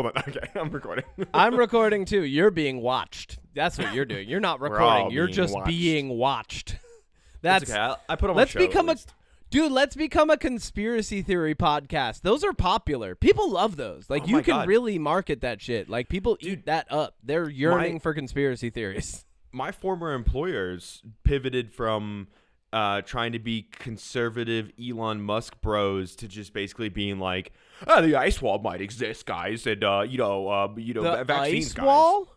Hold on. Okay, I'm recording. I'm recording too. You're being watched. That's what you're doing. You're not recording. You're just being watched. That's okay. I put on my show. Let's become a conspiracy theory podcast. Those are popular. People love those. Like, you can really market that shit. Like, people eat that up. They're yearning for conspiracy theories. My former employers pivoted from trying to be conservative Elon Musk bros to just basically being like, the ice wall might exist, guys, and The vaccines, ice guys. wall?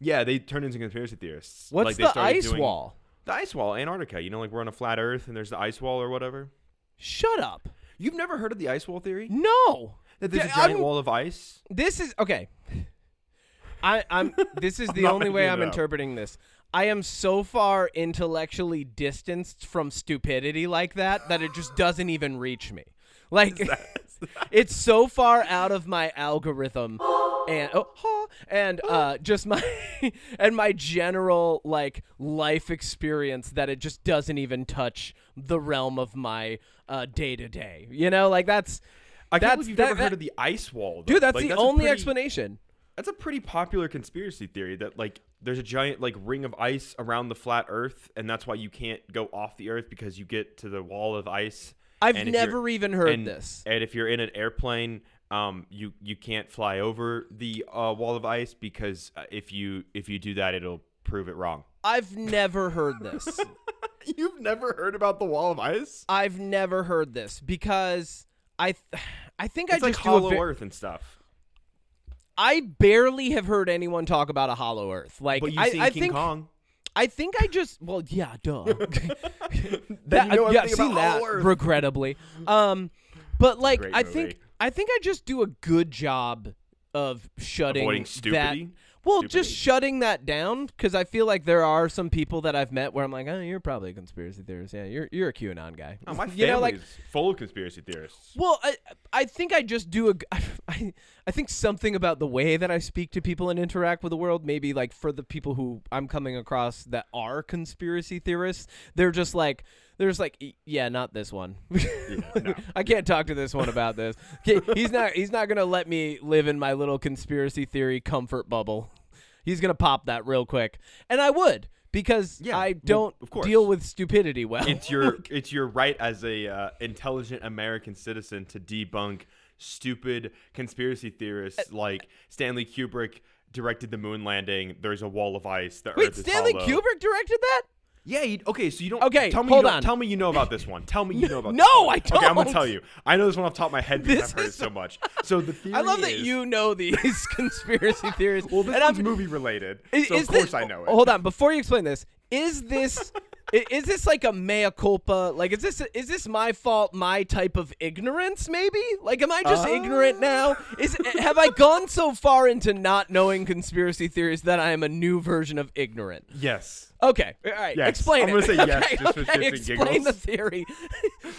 Yeah, they turned into conspiracy theorists. What's the ice wall? The ice wall, Antarctica. You know, like we're on a flat Earth and there's the ice wall or whatever. Shut up. You've never heard of the ice wall theory? No. That there's a giant wall of ice? This is okay. This is the only way I'm interpreting this. I am so far intellectually distanced from stupidity like that it just doesn't even reach me. Like, it's so far out of my algorithm and just my general like life experience that it just doesn't even touch the realm of my day to day. You know, like I can't believe you've never heard of the ice wall, though. Dude, that's the only explanation. That's a pretty popular conspiracy theory that like there's a giant like ring of ice around the flat Earth, and that's why you can't go off the Earth because you get to the wall of ice. I've never even heard this. And if you're in an airplane, you can't fly over the wall of ice because if you do that, it'll prove it wrong. I've never heard this. You've never heard about the wall of ice? I've never heard this because I think it's I like just hollow Earth and stuff. I barely have heard anyone talk about a hollow Earth. Like, but you've seen King Kong. I think I just I've seen that regrettably. But like I think I just do a good job of avoiding stupidity. That. Well, just shutting that down, because I feel like there are some people that I've met where I'm like, oh, you're probably a conspiracy theorist. Yeah, you're a QAnon guy. Oh, my family is full of conspiracy theorists. Well, I think I just do I think something about the way that I speak to people and interact with the world, maybe like for the people who I'm coming across that are conspiracy theorists, they're just like, yeah, not this one. No. I can't talk to this one about this. He's not gonna let me live in my little conspiracy theory comfort bubble. He's gonna pop that real quick, and I would because I don't deal with stupidity well. It's your right as a intelligent American citizen to debunk stupid conspiracy theorists like Stanley Kubrick directed the moon landing. There's a wall of ice. The Earth is Stanley hollow. Kubrick directed that? Yeah. So you don't. Okay. Tell me. Tell me you know about this one. Tell me you know about. No, this one. I don't. Okay, I'm gonna tell you. I know this one off the top of my head because I've heard it so much. So the theory. I love that you know these conspiracy theories. Well, this one's movie related, so of course I know it. Hold on, before you explain this, is this like a mea culpa? Like, is this my fault? My type of ignorance? Maybe. Like, am I just ignorant now? Have I gone so far into not knowing conspiracy theories that I am a new version of ignorant? Yes. Okay. All right. Yes. Explain I'm it. gonna say yes. Just for shits and Explain giggles. the theory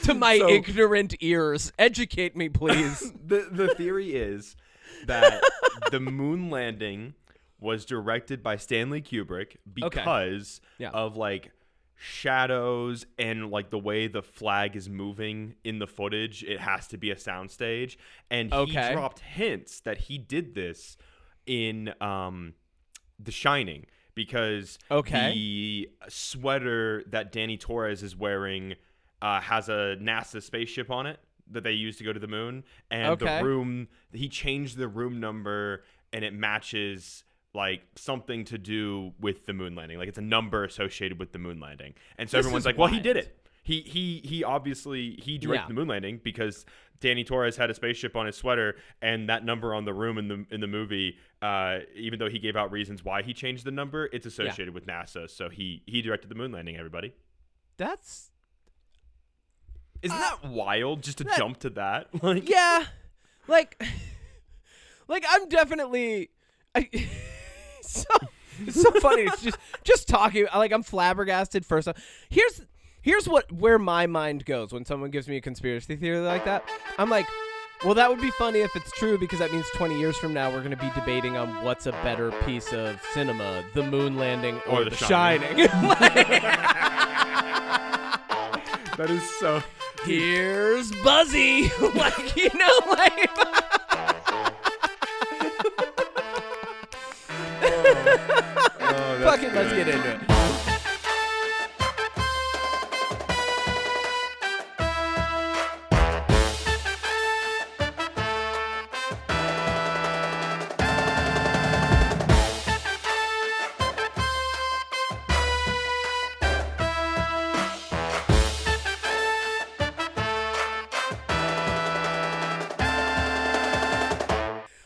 to my ignorant ears. Educate me, please. The theory is that the moon landing was directed by Stanley Kubrick because of like shadows and like the way the flag is moving in the footage. It has to be a soundstage, and he dropped hints that he did this in The Shining because the sweater that Danny Torres is wearing has a NASA spaceship on it that they used to go to the moon, and the room, he changed the room number and it matches like something to do with the moon landing. Like it's a number associated with the moon landing. And so everyone's like, well, he did it. He obviously directed the moon landing because Danny Torres had a spaceship on his sweater, and that number on the room in the movie, even though he gave out reasons why he changed the number, it's associated with NASA. So he directed the moon landing, everybody. Isn't that wild just to jump to that? Like, yeah. Like I'm definitely it's so funny. It's just talking. Like, I'm flabbergasted first. Here's where my mind goes when someone gives me a conspiracy theory like that. I'm like, well, that would be funny if it's true, because that means 20 years from now we're going to be debating on what's a better piece of cinema, the moon landing or The Shining. That is so... Here's Buzzy. Like, you know, like... Fuck it, let's get into it.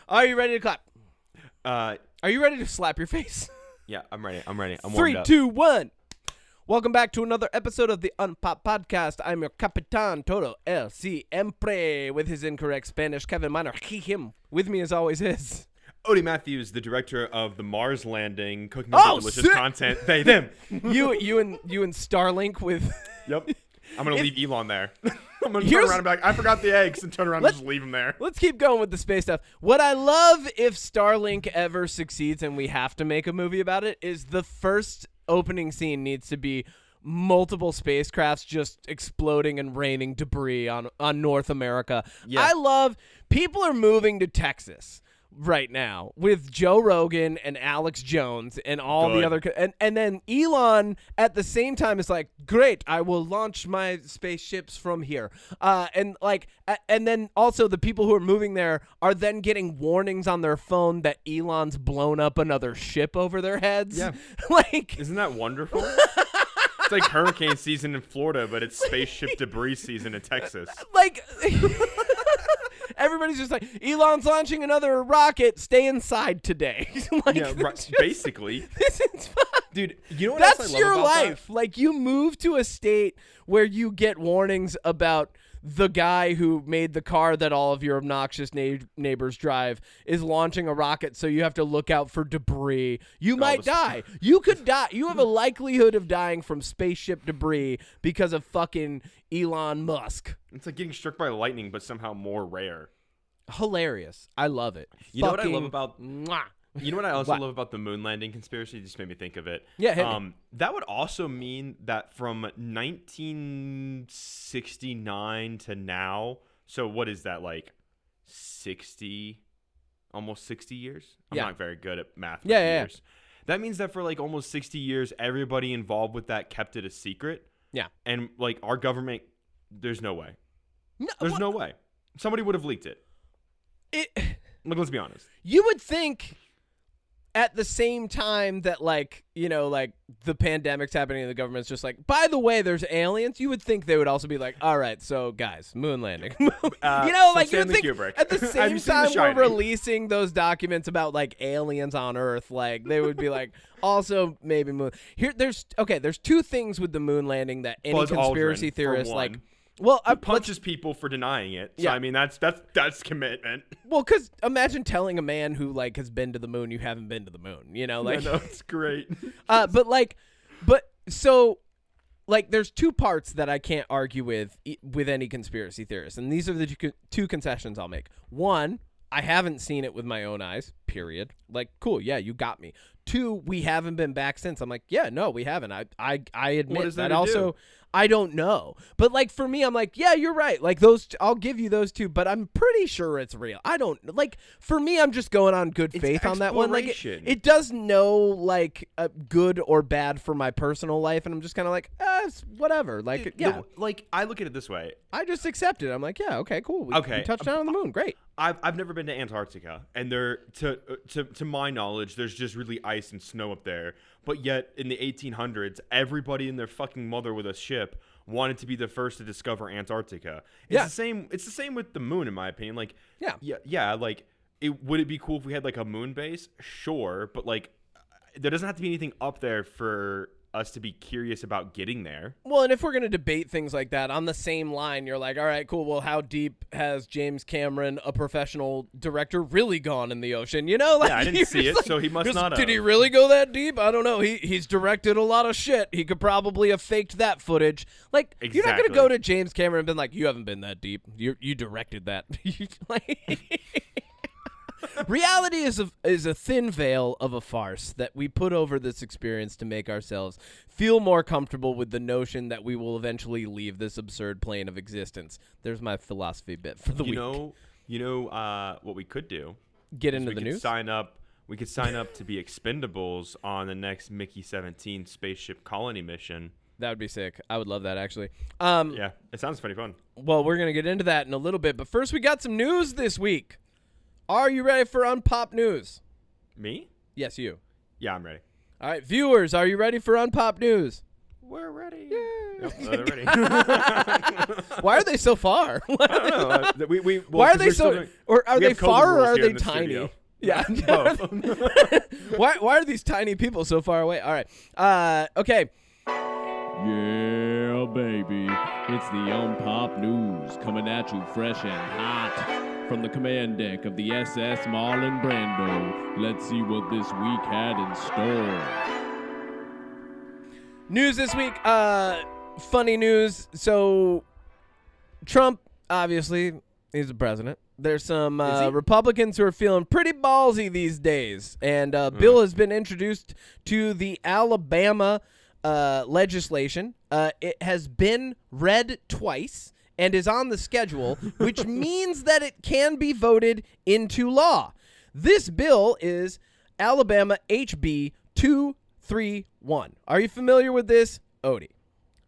Are you ready to clap? Are you ready to slap your face? Yeah, I'm ready. I'm warmed 3, up. 2, 1. Welcome back to another episode of the UnPop podcast. I'm your Capitan Todo El Siempre with his incorrect Spanish, Kevin Minor, he, him. With me as always is... Odie Matthews, the director of the Mars landing, cooking up delicious content. They, them. You and Starlink with... Yep. I'm going to leave Elon there. I'm going to turn around and be like, I forgot the eggs, and turn around and just leave him there. Let's keep going with the space stuff. What I love if Starlink ever succeeds and we have to make a movie about it is the first opening scene needs to be multiple spacecrafts just exploding and raining debris on North America. Yeah. I love people are moving to Texas right now with Joe Rogan and Alex Jones and all the other and then Elon at the same time is like, great, I will launch my spaceships from here, and then also the people who are moving there are then getting warnings on their phone that Elon's blown up another ship over their heads. Yeah. Like, isn't that wonderful? It's like hurricane season in Florida, but it's spaceship debris season in Texas. Like everybody's just like, Elon's launching another rocket. Stay inside today. Like, yeah, basically. This is fun. Dude, you know what That's else I love your about life. That? Like, you move to a state where you get warnings about the guy who made the car that all of your obnoxious neighbors drive is launching a rocket, so you have to look out for debris. You might die. You could die. You have a likelihood of dying from spaceship debris because of fucking Elon Musk. It's like getting struck by lightning, but somehow more rare. Hilarious. I love it. You know what I love about... Mwah. You know what I also love about the moon landing conspiracy? It just made me think of it. Yeah, hit me. That would also mean that from 1969 to now, so what is that, like 60, almost 60 years? I'm not very good at math with years. That means that for like almost 60 years, everybody involved with that kept it a secret. Yeah. And like our government, there's no way. There's no way. Somebody would have leaked it. Like, let's be honest. You would think... at the same time that, like, you know, like the pandemic's happening and the government's just like, by the way, there's aliens, you would think they would also be like, all right, so guys, moon landing. You know, like, you would think Kubrick. At the same time we're releasing those documents about, like, aliens on Earth, like, they would be like, also maybe moon. There's two things with the moon landing that any Buzz conspiracy Aldrin, theorist, for like, one. well, punches people for denying it. So, I mean, that's commitment. Well, because imagine telling a man who, like, has been to the moon you haven't been to the moon, you know? Like, no, it's great. So, there's two parts that I can't argue with any conspiracy theorist, and these are the two concessions I'll make. One, I haven't seen it with my own eyes, period. Like, cool, yeah, you got me. Two, we haven't been back since. I'm like, yeah, no, we haven't. I admit that. Also, I don't know. But, like, for me, I'm like, yeah, you're right. Like, those, I'll give you those two, but I'm pretty sure it's real. I don't, like, for me, I'm just going on good faith on that one. Like, it does no, like, good or bad for my personal life, and I'm just kind of like, it's whatever. Like, yeah. Like, I look at it this way. I just accept it. I'm like, yeah, okay, cool. We touched down on the moon. Great. I've never been to Antarctica, and there, to my knowledge, there's just really ice and snow up there. But yet, in the 1800s, everybody and their fucking mother with a ship wanted to be the first to discover Antarctica. It's the same with the moon, in my opinion. Like, yeah. Like, would it be cool if we had like a moon base? Sure, but like, there doesn't have to be anything up there for us to be curious about getting there. Well, and if we're going to debate things like that on the same line, you're like, all right, cool. Well, how deep has James Cameron, a professional director, really gone in the ocean? You know, like, I didn't see it, so he must not have. Did he really go that deep? I don't know. He's directed a lot of shit. He could probably have faked that footage. Like, exactly. You're not going to go to James Cameron and been like, you haven't been that deep. You directed that. Reality is a thin veil of a farce that we put over this experience to make ourselves feel more comfortable with the notion that we will eventually leave this absurd plane of existence. There's my philosophy bit for the week. You know what we could do? Get into the news? Sign up we could sign up to be expendables on the next Mickey 17 spaceship colony mission. That would be sick. I would love that, actually. Yeah, it sounds pretty fun. Well, we're going to get into that in a little bit, but first we got some news this week. Are you ready for UnPop news? Me? Yes, you. Yeah, I'm ready. All right, viewers, are you ready for UnPop news? We're ready. Yeah. Yep, they're ready. Why are they so far? I don't know. Why are they so... Or are they far or are they tiny? Studio. Yeah. Both. Why are these tiny people so far away? All right. Okay. Yeah, baby. It's the UnPop news coming at you fresh and hot from the command deck of the SS Marlon Brando. Let's see what this week had in store. News this week. Funny news. So, Trump, obviously, is the president. There's some Republicans who are feeling pretty ballsy these days. And a bill has been introduced to the Alabama legislation. It has been read twice and is on the schedule, which means that it can be voted into law. This bill is Alabama HB 231. Are you familiar with this, Odie?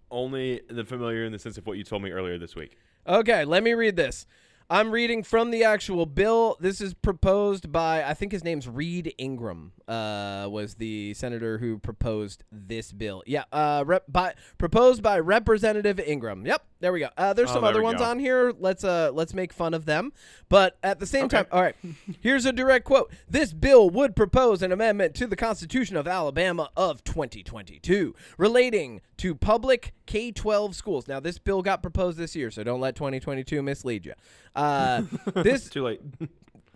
Only the familiar in the sense of what you told me earlier this week. Okay, let me read this. I'm reading from the actual bill. This is proposed by, I think his name's Reed Ingram, was the senator who proposed this bill. Yeah, proposed by Representative Ingram. Yep, there we go. There's some other ones on here. Let's make fun of them. But at the same time, all right, here's a direct quote. This bill would propose an amendment to the Constitution of Alabama of 2022 relating to public K-12 schools. Now, this bill got proposed this year, so don't let 2022 mislead you. This too late.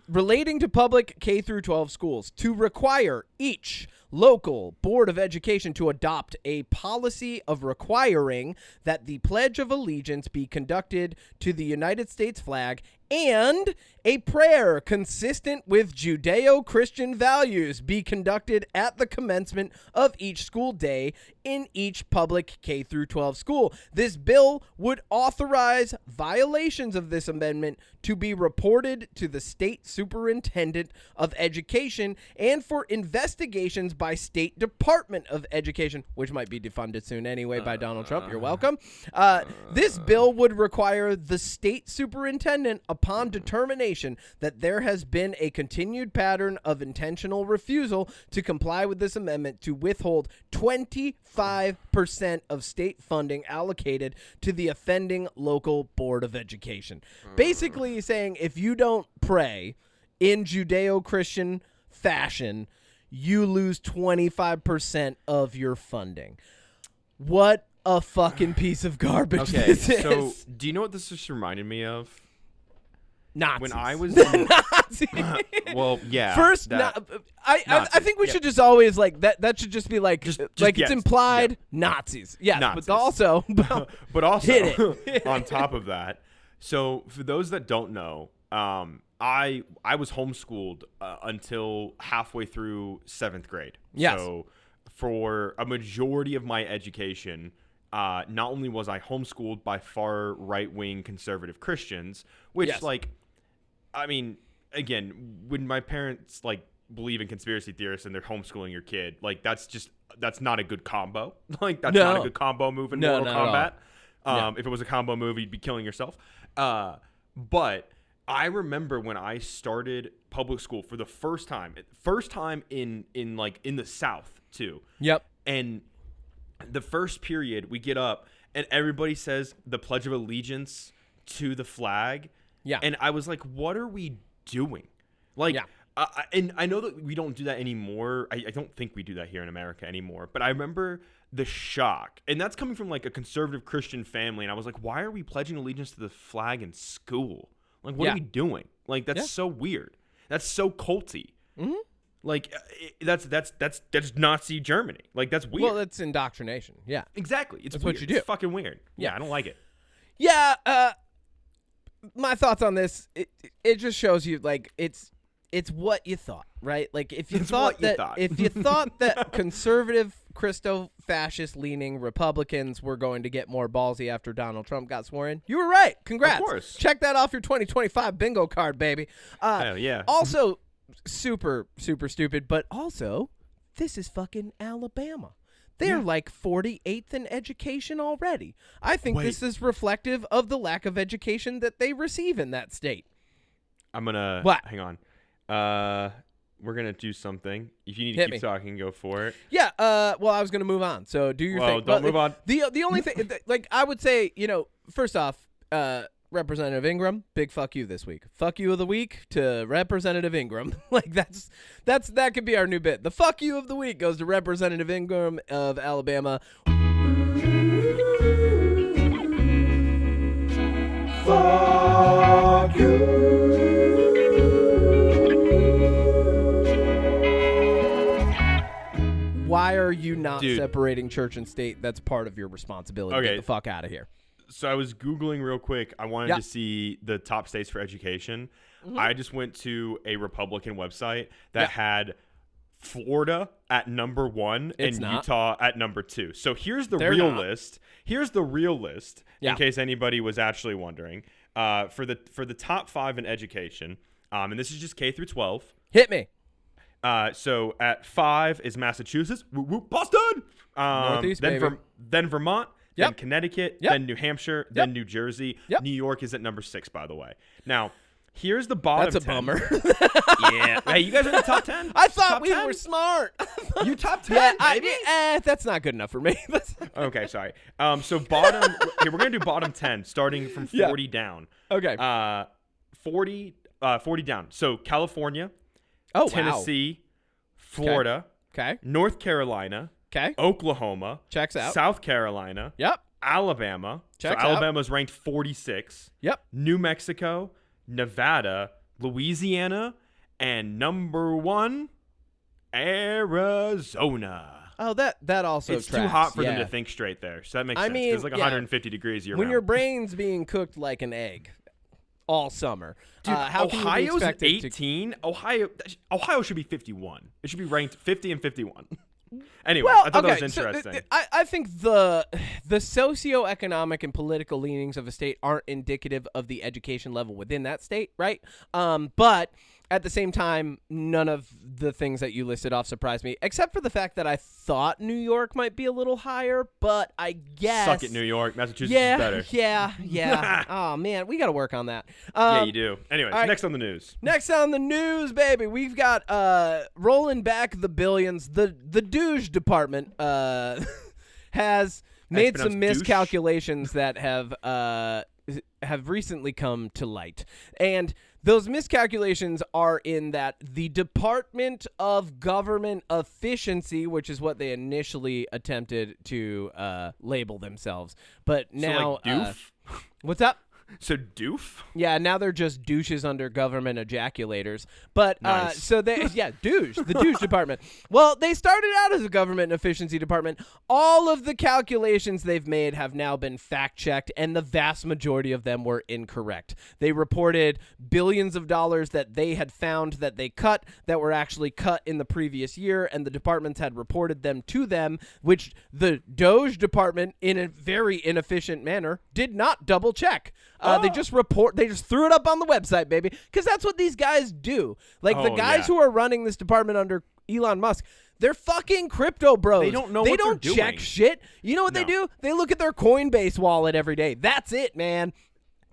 Relating to public K-12 schools to require each local Board of Education to adopt a policy of requiring that the Pledge of Allegiance be conducted to the United States flag and a prayer consistent with Judeo-Christian values be conducted at the commencement of each school day in each public K-12 school. This bill would authorize violations of this amendment to be reported to the state superintendent of education and for investigations by State Department of Education, which might be defunded soon anyway by Donald Trump. You're welcome. This bill would require the state superintendent, upon determination that there has been a continued pattern of intentional refusal to comply with this amendment, to withhold 25% of state funding allocated to the offending local Board of Education. Basically saying if you don't pray in Judeo-Christian fashion, you lose 25% of your funding. What a fucking piece of garbage this is. So do you know what this just reminded me of? Nazis. When I was Nazis. Well, yeah. First, I think we should just always like that. That should just be like, just like yes, it's implied Nazis. Yes, Nazis. but also, hit it. On top of that, so for those that don't know, I was homeschooled until halfway through 7th grade. Yes. So for a majority of my education, not only was I homeschooled by far right-wing conservative Christians, which I mean, again, when my parents believe in conspiracy theorists and they're homeschooling your kid, that's not a good combo. That's not a good combo move in Mortal Kombat. If it was a combo move, you'd be killing yourself. But I remember when I started public school for the first time in the South too. Yep. And the first period, we get up and everybody says the Pledge of Allegiance to the flag. Yeah. And I was like, what are we doing? And I know that we don't do that anymore. I don't think we do that here in America anymore. But I remember the shock. And that's coming from a conservative Christian family. And I was like, why are we pledging allegiance to the flag in school? What are we doing? That's so weird. That's so culty. Mm-hmm. That's Nazi Germany. That's weird. Well, that's indoctrination. Yeah. Exactly. It's that's weird. what you do. It's fucking weird. Yeah, I don't like it. Yeah, my thoughts on this, it just shows you it's what you thought, right? If you thought that conservative Christo-fascist leaning Republicans were going to get more ballsy after Donald Trump got sworn in, you were right. Congrats. Of course. Check that off your 2025 bingo card, baby. Hell yeah. Also, super, super stupid. But also, this is fucking Alabama. They're like 48th in education already. I think this is reflective of the lack of education that they receive in that state. I'm going to hang on. We're going to do something. If you need to keep talking, go for it. Yeah. Well, I was going to move on. So do your thing. Don't move on. The only thing, like, I would say, first off, Representative Ingram, big fuck you this week. Fuck you of the week to Representative Ingram. Like that could be our new bit. The fuck you of the week goes to Representative Ingram of Alabama. Fuck you. Why are you not separating church and state? That's part of your responsibility. Okay. Get the fuck out of here. So I was Googling real quick. I wanted to see the top states for education. Mm-hmm. I just went to a Republican website that had Florida at number 1 and Utah at number 2. So here's the real list. Here's the real list in case anybody was actually wondering. For the top 5 in education, and this is just K through 12. Hit me. So at 5 is Massachusetts. Woo woo, Boston. Northeast, then Vermont. Then Connecticut, then New Hampshire, then New Jersey. New York is at number 6, by the way. Now, here's the bottom 10. That's a bummer. Yeah. Hey, you guys are in the top 10? I thought we were smart. You top 10, baby? That's not good enough for me. Okay, sorry. So bottom, here, we're going to do bottom 10, starting from 40 down. Okay. 40 down. So California, Tennessee, Florida, North Carolina, Oklahoma. Checks out. South Carolina. Yep. Alabama. Checks so Alabama's ranked 46. Yep. New Mexico, Nevada, Louisiana, and number 1, Arizona. Oh, that also it's tracks. Too hot for them to think straight there. So that makes sense. It's like 150 degrees year round. When your brain's being cooked like an egg all summer. Dude, how Ohio's 18. Ohio should be 51. It should be ranked 50 and 51. Anyway, I thought that was interesting. So I think the socioeconomic and political leanings of a state aren't indicative of the education level within that state, right? But at the same time, none of the things that you listed off surprised me, except for the fact that I thought New York might be a little higher, but I guess... Suck it, New York. Massachusetts is better. Yeah. Oh, man, we got to work on that. Yeah, you do. Anyways, next on the news. Next on the news, baby, we've got rolling back the billions. The DUGE Department has made some miscalculations that have recently come to light. And those miscalculations are in that the Department of Government Efficiency, which is what they initially attempted to label themselves, but now doof? What's up? So doof? Yeah, now they're just douches under government ejaculators. But nice. So they douche, the DUGE Department. Well, they started out as a government efficiency department. All of the calculations they've made have now been fact-checked, and the vast majority of them were incorrect. They reported billions of dollars that they had found that they cut that were actually cut in the previous year, and the departments had reported them to them, which the DOGE Department, in a very inefficient manner, did not double-check. They just threw it up on the website, baby, because that's what these guys do. Like the guys who are running this department under Elon Musk, they're fucking crypto bros. They don't know what they're doing. They don't check shit. You know what they do? They look at their Coinbase wallet every day. That's it, man.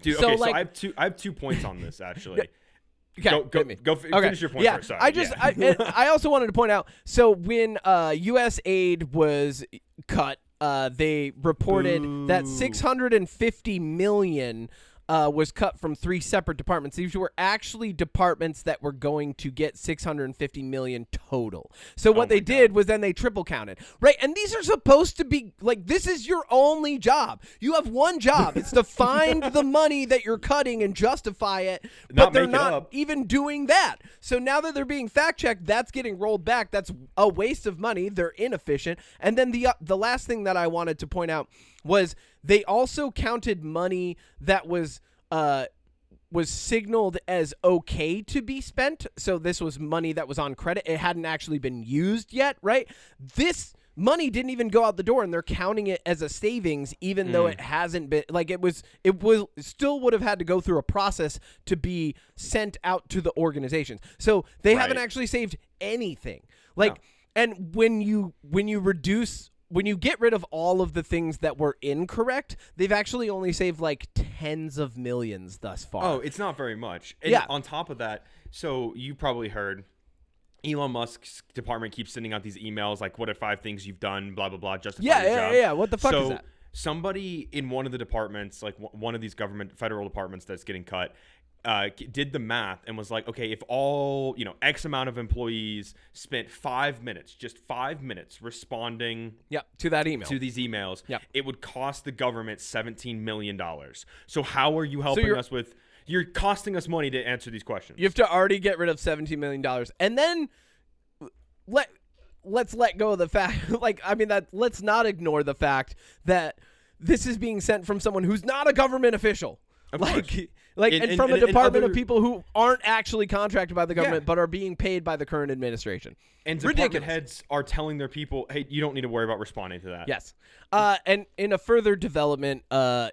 Dude, so, so I have 2 points on this, actually. Go finish your point first. Sorry. I also wanted to point out, so when U.S. aid was cut, they reported that $650 million was cut from 3 separate departments. These were actually departments that were going to get $650 million total. So what they did was then they triple counted, right? And these are supposed to be like, this is your only job. You have one job. It's to find the money that you're cutting and justify it, but they're not even doing that. So now that they're being fact-checked, that's getting rolled back. That's a waste of money. They're inefficient. And then the last thing that I wanted to point out was they also counted money that was signaled as okay to be spent. So this was money that was on credit. It hadn't actually been used yet, right? This money didn't even go out the door, and they're counting it as a savings, even though it hasn't been like it still would have had to go through a process to be sent out to the organizations. So they haven't actually saved anything. And when you get rid of all of the things that were incorrect, they've actually only saved like tens of millions thus far. Oh, it's not very much. And on top of that, so you probably heard Elon Musk's department keeps sending out these emails like, what are 5 things you've done, blah, blah, blah, justify your job. Yeah. What the fuck is that? Somebody in one of the departments, like one of these federal departments that's getting cut, did the math and was like, okay, if all, X amount of employees spent 5 minutes, just 5 minutes responding to that email, to these emails, it would cost the government $17 million. So how are you helping us with... You're costing us money to answer these questions. You have to already get rid of $17 million. And then let's let go of the fact, let's not ignore the fact that this is being sent from someone who's not a government official. Of course. And from a department of people who aren't actually contracted by the government but are being paid by the current administration. And department heads are telling their people, hey, you don't need to worry about responding to that. Yes. And in a further development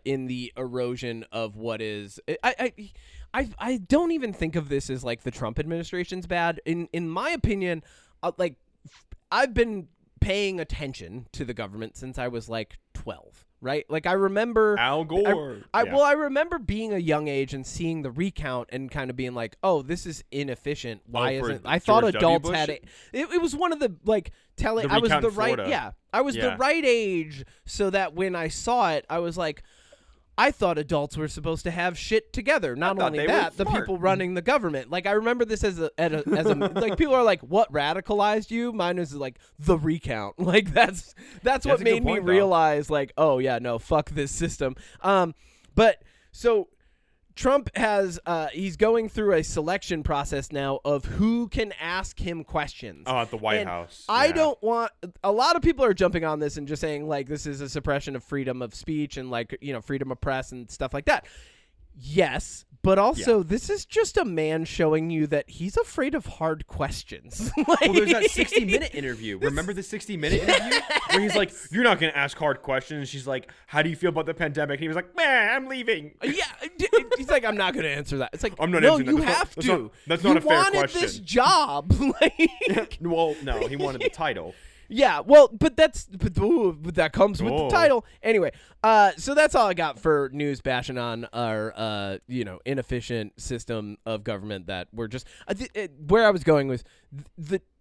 in the erosion of what is... I don't even think of this as like the Trump administration's bad. In my opinion, I've been paying attention to the government since I was like 12. Right? Like I remember Al Gore. I remember being a young age and seeing the recount and kind of being like, oh, this is inefficient. Why isn't I thought George adults W. had it. It was one of the telling I was the right I was the right age so that when I saw it, I was like, I thought adults were supposed to have shit together. Not only that, the people running the government. Like I remember this as a like people are like, what radicalized you? Mine was like the recount. Like that's what made me realize like, oh yeah, no, fuck this system. But so Trump has he's going through a selection process now of who can ask him questions. Oh, at the White House. I don't want a lot of people are jumping on this and just saying like this is a suppression of freedom of speech and like, freedom of press and stuff like that. Yes, but also this is just a man showing you that he's afraid of hard questions. Well, there's that 60-minute interview. Remember the 60-minute interview? Where he's like, you're not going to ask hard questions. And she's like, how do you feel about the pandemic? And he was like, man, I'm leaving. Yeah. He's like, I'm not going to answer that. It's like, I'm not no, answering you that. have to. That's not a fair question. You wanted this job. Well, no, he wanted the title. Yeah, well, but that comes with the title. Anyway, so that's all I got for news bashing on our, inefficient system of government that we're just where I was going was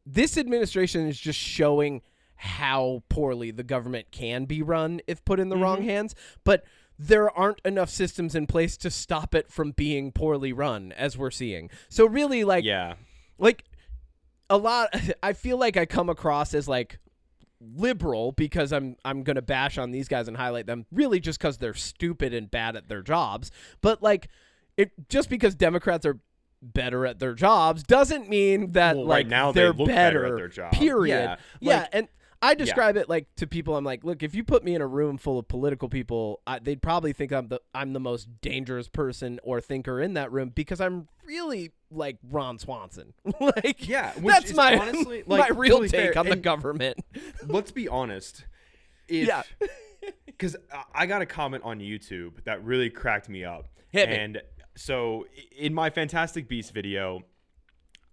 this administration is just showing how poorly the government can be run if put in the wrong hands, but there aren't enough systems in place to stop it from being poorly run, as we're seeing. So really, a lot. I feel like I come across as like liberal because I'm gonna bash on these guys and highlight them really just because they're stupid and bad at their jobs. But like, just because Democrats are better at their jobs doesn't mean that right now they're they look better at their job. Period. Yeah, and I describe it like to people. I'm like, look, if you put me in a room full of political people, they'd probably think I'm the most dangerous person or thinker in that room because I'm really like Ron Swanson. That's my honestly, my real take on the government. Let's be honest. Because I got a comment on YouTube that really cracked me up. Hit me. And so in my Fantastic Beasts video,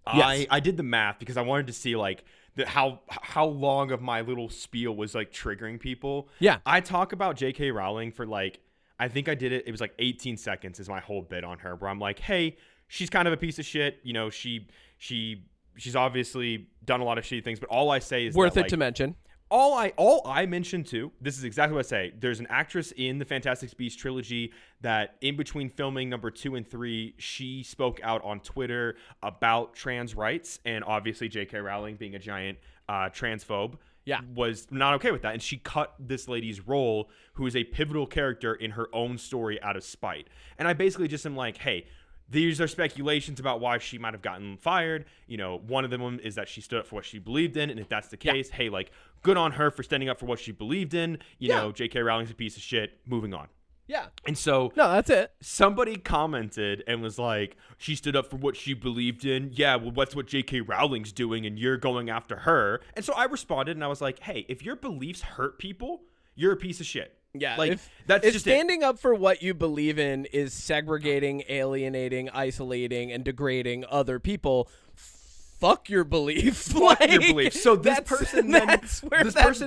I did the math because I wanted to see like how long of my little spiel was like triggering people. Yeah. I talk about J.K. Rowling for like, I think I did it. It was like 18 seconds is my whole bit on her where I'm like, hey, she's kind of a piece of shit. She's obviously done a lot of shitty things, but all I say is worth it to mention. All I mentioned too, this is exactly what I say. There's an actress in the Fantastic Beasts trilogy that in between filming number 2 and 3, she spoke out on Twitter about trans rights, and obviously J.K. Rowling being a giant transphobe was not okay with that, and she cut this lady's role, who is a pivotal character in her own story, out of spite. And I basically just am like, hey, these are speculations about why she might have gotten fired. One of them is that she stood up for what she believed in. And if that's the case, hey, like, good on her for standing up for what she believed in. J.K. Rowling's a piece of shit. Moving on. Yeah. And so no, that's it. Somebody commented and was like, she stood up for what she believed in. Yeah, well, what's what J.K. Rowling's doing and you're going after her. And so I responded and I was like, hey, if your beliefs hurt people, you're a piece of shit. Yeah, like if standing up for what you believe in is segregating, alienating, isolating, and degrading other people, fuck your belief. Fuck your belief. So this person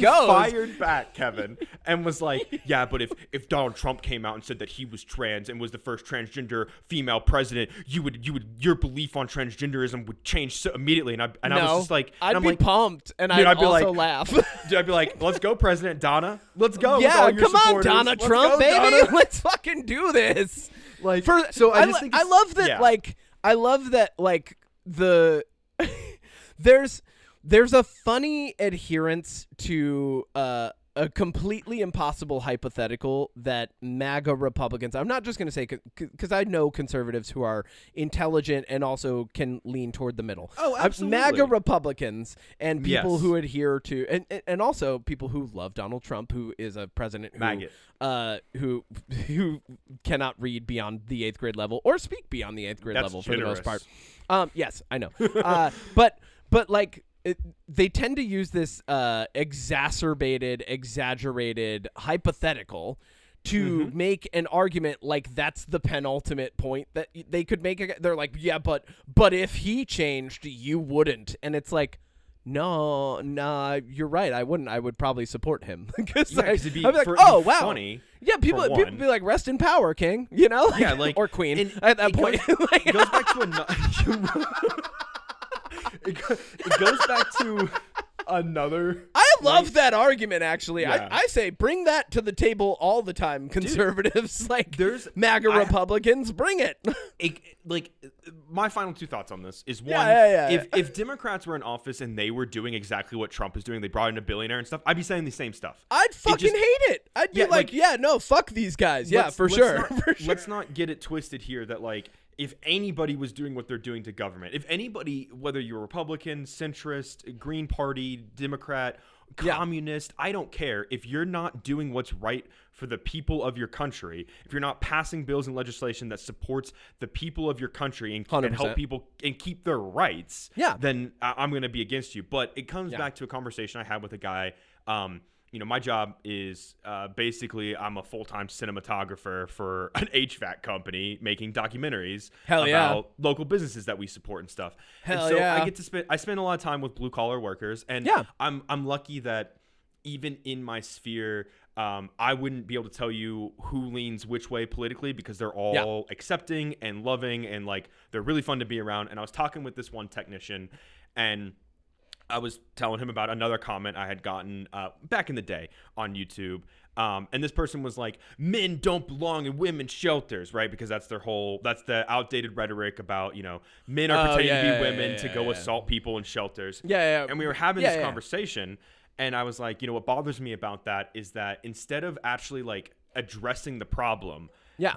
fired back, Kevin, and was like, yeah, but if Donald Trump came out and said that he was trans and was the first transgender female president, your belief on transgenderism would change so immediately. And I was just like, I'd be pumped, and I'd also laugh. I'd be like, let's go, President Donna. Let's go. Yeah, with all your come on, supporters. Donna Trump, go, baby. Donna. Let's fucking do this. Like, so I just think I love that. Yeah. Like, I love that. Like there's a funny adherence to a completely impossible hypothetical that MAGA Republicans, I'm not just going to say because I know conservatives who are intelligent and also can lean toward the middle. Oh, absolutely. MAGA Republicans and people who adhere to and also people who love Donald Trump, who is a president who cannot read beyond the 8th grade level or speak beyond the 8th grade level for the most part. Yes, I know. But like they tend to use this exacerbated, exaggerated hypothetical to make an argument like that's the penultimate point that they could make. They're like, yeah, but if he changed, you wouldn't. And it's like, no, nah, you're right. I wouldn't. I would probably support him because I'd be like, oh wow, funny. Yeah, people be like, rest in power, king. You know, yeah, like or queen at that point. It goes back to another. It goes back to another. I love that argument, actually. Yeah. I say bring that to the table all the time, conservatives. Dude, like, there's MAGA Republicans, bring it. Like, my final two thoughts on this is, one, if Democrats were in office and they were doing exactly what Trump is doing, they brought in a billionaire and stuff, I'd be saying the same stuff. I'd fucking hate it. I'd be like, yeah, no, fuck these guys. Yeah, for sure. Let's not get it twisted here that, like, if anybody was doing what they're doing to government, if anybody, whether you're Republican, centrist, Green Party, Democrat, communist, I don't care. If you're not doing what's right for the people of your country, if you're not passing bills and legislation that supports the people of your country and help people and keep their rights, then I'm going to be against you. But it comes back to a conversation I had with a guy. You know, my job is basically I'm a full-time cinematographer for an HVAC company making documentaries about local businesses that we support and stuff. I spend a lot of time with blue-collar workers, and I'm lucky that even in my sphere, I wouldn't be able to tell you who leans which way politically because they're all accepting and loving and like they're really fun to be around. And I was talking with this one technician, and I was telling him about another comment I had gotten back in the day on YouTube. And this person was like, men don't belong in women's shelters, right? Because that's the outdated rhetoric about, you know, men are pretending to be women to go assault people in shelters. And we were having this conversation, and I was like, you know, what bothers me about that is that instead of actually like addressing the problem,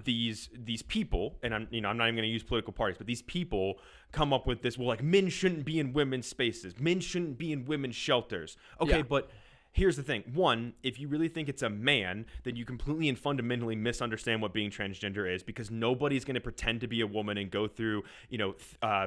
these people, and I'm not even going to use political parties, but these people come up with this, well, like men shouldn't be in women's spaces, men shouldn't be in women's shelters. Okay, but here's the thing. One, if you really think it's a man, then you completely and fundamentally misunderstand what being transgender is, because nobody's going to pretend to be a woman and go through, you know,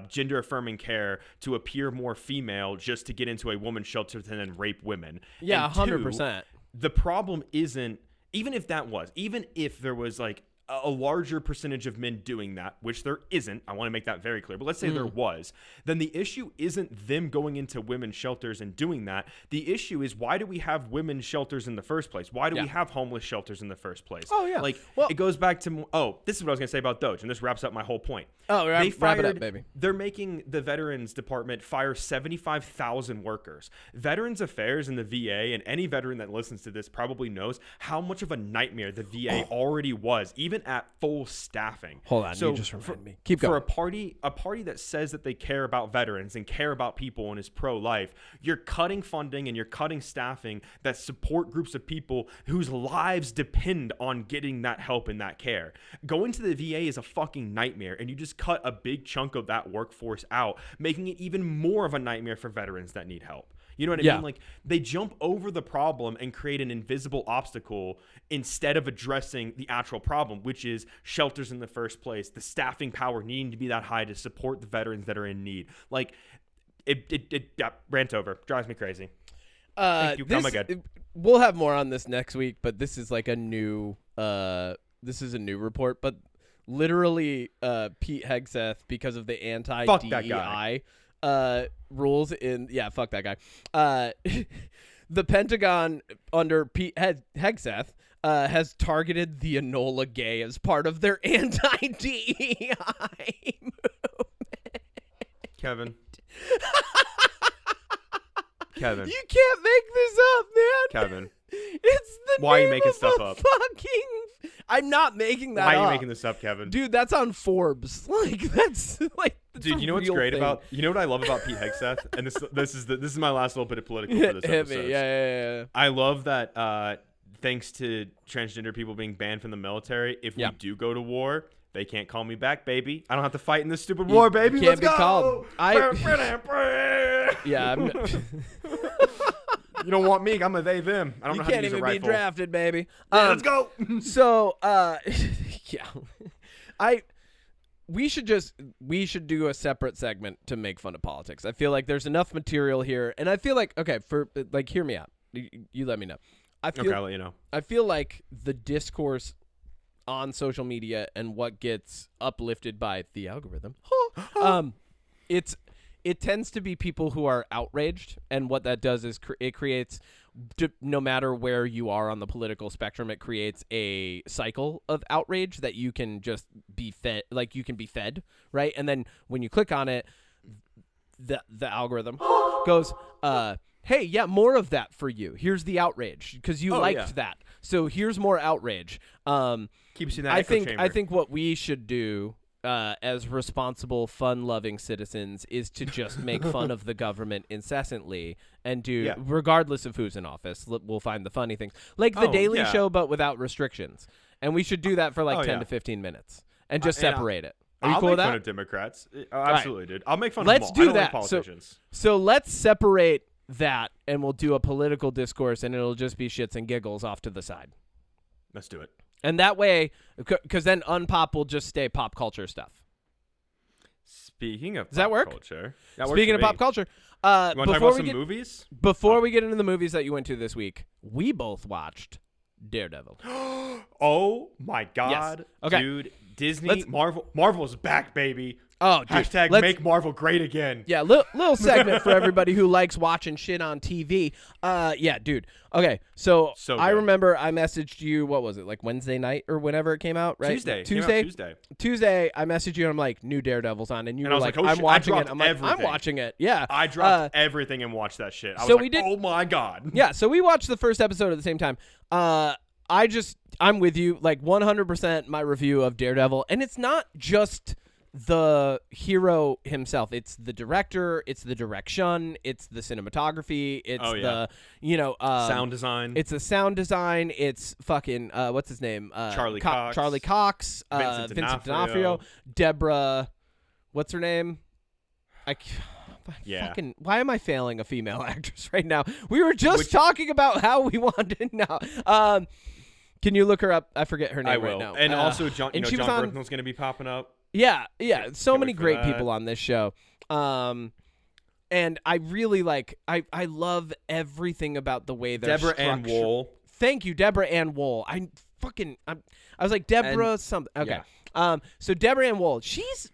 gender affirming care to appear more female just to get into a woman's shelter and then rape women. Yeah, 100%. The problem isn't, even if there was like a larger percentage of men doing that, which there isn't, I want to make that very clear, but let's say there was, then the issue isn't them going into women's shelters and doing that. The issue is, why do we have women's shelters in the first place? Why do we have homeless shelters in the first place? Oh, yeah. Like, it goes back to, this is what I was going to say about DOGE, and this wraps up my whole point. Oh, wrap it up, baby. They're making the Veterans Department fire 75,000 workers. Veterans Affairs in the VA, and any veteran that listens to this probably knows how much of a nightmare the VA already was, even even at full staffing. Hold on, you just reminded me. Keep going. For a party that says that they care about veterans and care about people and is pro-life, you're cutting funding and you're cutting staffing that support groups of people whose lives depend on getting that help and that care. Going to the VA is a fucking nightmare, and you just cut a big chunk of that workforce out, making it even more of a nightmare for veterans that need help. You know what I mean? Like, they jump over the problem and create an invisible obstacle instead of addressing the actual problem, which is shelters in the first place, the staffing power needing to be that high to support the veterans that are in need. Like, rant over. Drives me crazy. Thank you. Oh my God. We'll have more on this next week, but this is like a new report. But literally, Pete Hegseth, because of the anti-DEI rules in fuck that guy. The Pentagon under Pete Hegseth has targeted the Enola Gay as part of their anti-DEI movement. Kevin, you can't make this up, man. Kevin, it's the why name are you making of stuff a up? I'm not making that up. Why are you making this up, Kevin? Dude, that's on Forbes. Like, that's like. Dude, you know what's great about? You know what I love about Pete Hegseth? And this is my last little bit of political for this episode. Hit me. Yeah. I love that. Thanks to transgender people being banned from the military, if we do go to war, they can't call me back, baby. I don't have to fight in this stupid war, baby. You can't Let's be go. called. Yeah. You don't want me. I'm a they them. I don't know how to use a rifle. You can't even be drafted, baby. Let's go. So, we should do a separate segment to make fun of politics. I feel like there's enough material here, and I feel like hear me out. You let me know. I'll let you know. I feel like the discourse on social media and what gets uplifted by the algorithm, it tends to be people who are outraged, and what that does is it creates, no matter where you are on the political spectrum, it creates a cycle of outrage that you can just be fed, right? And then when you click on it, the algorithm goes, hey, yeah, more of that for you. Here's the outrage because you liked that. So here's more outrage. Keeps you in that echo chamber. I think what we should do as responsible, fun-loving citizens is to just make fun of the government incessantly and do, regardless of who's in office, we'll find the funny things. Like The Daily Show, but without restrictions. And we should do that for 10 to 15 minutes and just separate it. Are you cool with that? I'll make fun of Democrats. Absolutely, dude. I'll make fun of them all. Let's do that. Like politicians. So let's separate that, and we'll do a political discourse, and it'll just be shits and giggles off to the side. Let's do it. And that way, because then UnPop will just stay pop culture stuff. Speaking of Does that work? Culture. Speaking of pop culture. You want to talk about some movies? Before we get into the movies that you went to this week, we both watched Daredevil. Oh, my God. Yes. Okay. Dude, Disney, Marvel's back, baby. Oh, dude. # make Marvel great again. Yeah, little segment for everybody who likes watching shit on TV. Yeah, dude. Okay, so I remember I messaged you, what was it, like Wednesday night or whenever it came out, right? Tuesday, I messaged you and I'm like, new Daredevil's on. And you were like, I'm watching it. I'm like, I'm watching it. Yeah. I dropped everything and watched that shit. I was like, oh my God. Yeah, so we watched the first episode at the same time. I'm with you, like 100% my review of Daredevil. And it's not just the hero himself, it's the director, it's the direction, it's the cinematography, it's sound design. It's the sound design. It's fucking what's his name? Charlie Cox, Vincent D'Onofrio, Deborah. What's her name? Fucking, why am I failing a female actress right now? We were just talking about how we wanted now. Can you look her up? I forget her name right now. And also, John Bernthal's going to be popping up. Yeah. So many great people on this show. And I really I love everything about the way they're Deborah Ann Wool. Thank you, Deborah Ann Wool. I was like, Deborah something. Okay. Yeah. So Deborah Ann Wool, she's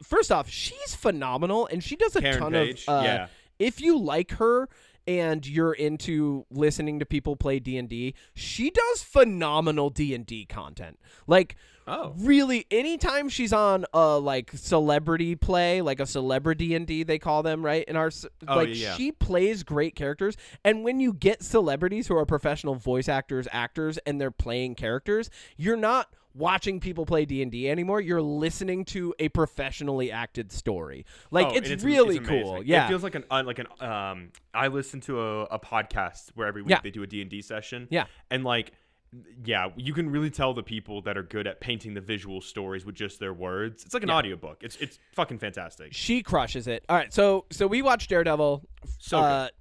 phenomenal, and she does a ton of if you like her and you're into listening to people play D&D, she does phenomenal D&D content. Really, anytime she's on a celebrity play, like a celebrity D&D, they call them, right? In our she plays great characters, and when you get celebrities who are professional voice actors, and they're playing characters, you're not watching people play D&D anymore. You're listening to a professionally acted story. Like it's really cool. Yeah, it feels like I listen to a podcast where every week they do a D&D session. Yeah, and like. Yeah, you can really tell the people that are good at painting the visual stories with just their words. It's like an audiobook. It's fucking fantastic. She crushes it. All right, so we watched Daredevil. So good.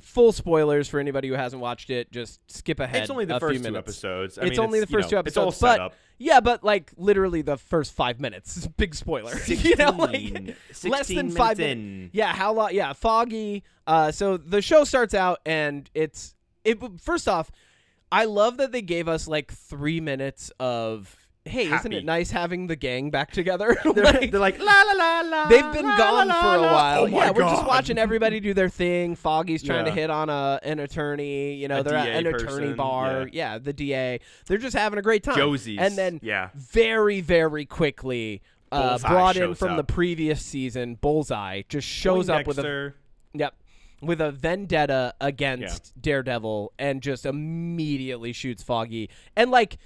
Full spoilers for anybody who hasn't watched it. Just skip ahead. It's only the first 2 episodes. It's only the first 2 episodes. It's all set up. Yeah, but like literally the first 5 minutes. Big spoiler. 16, less than 5 minutes. Yeah, how long? Yeah, Foggy. So the show starts out and it. First off, I love that they gave us like 3 minutes of, hey, happy. Isn't it nice having the gang back together? They're like, la la la la. They've been gone for a while. Oh my we're God. just watching everybody do their thing. Foggy's trying to hit on an attorney. They're DA at an attorney bar. Yeah, the DA. They're just having a great time. Josie's. And then very, very quickly, brought in from the previous season, Bullseye just shows up with with a vendetta against Daredevil and just immediately shoots Foggy. And like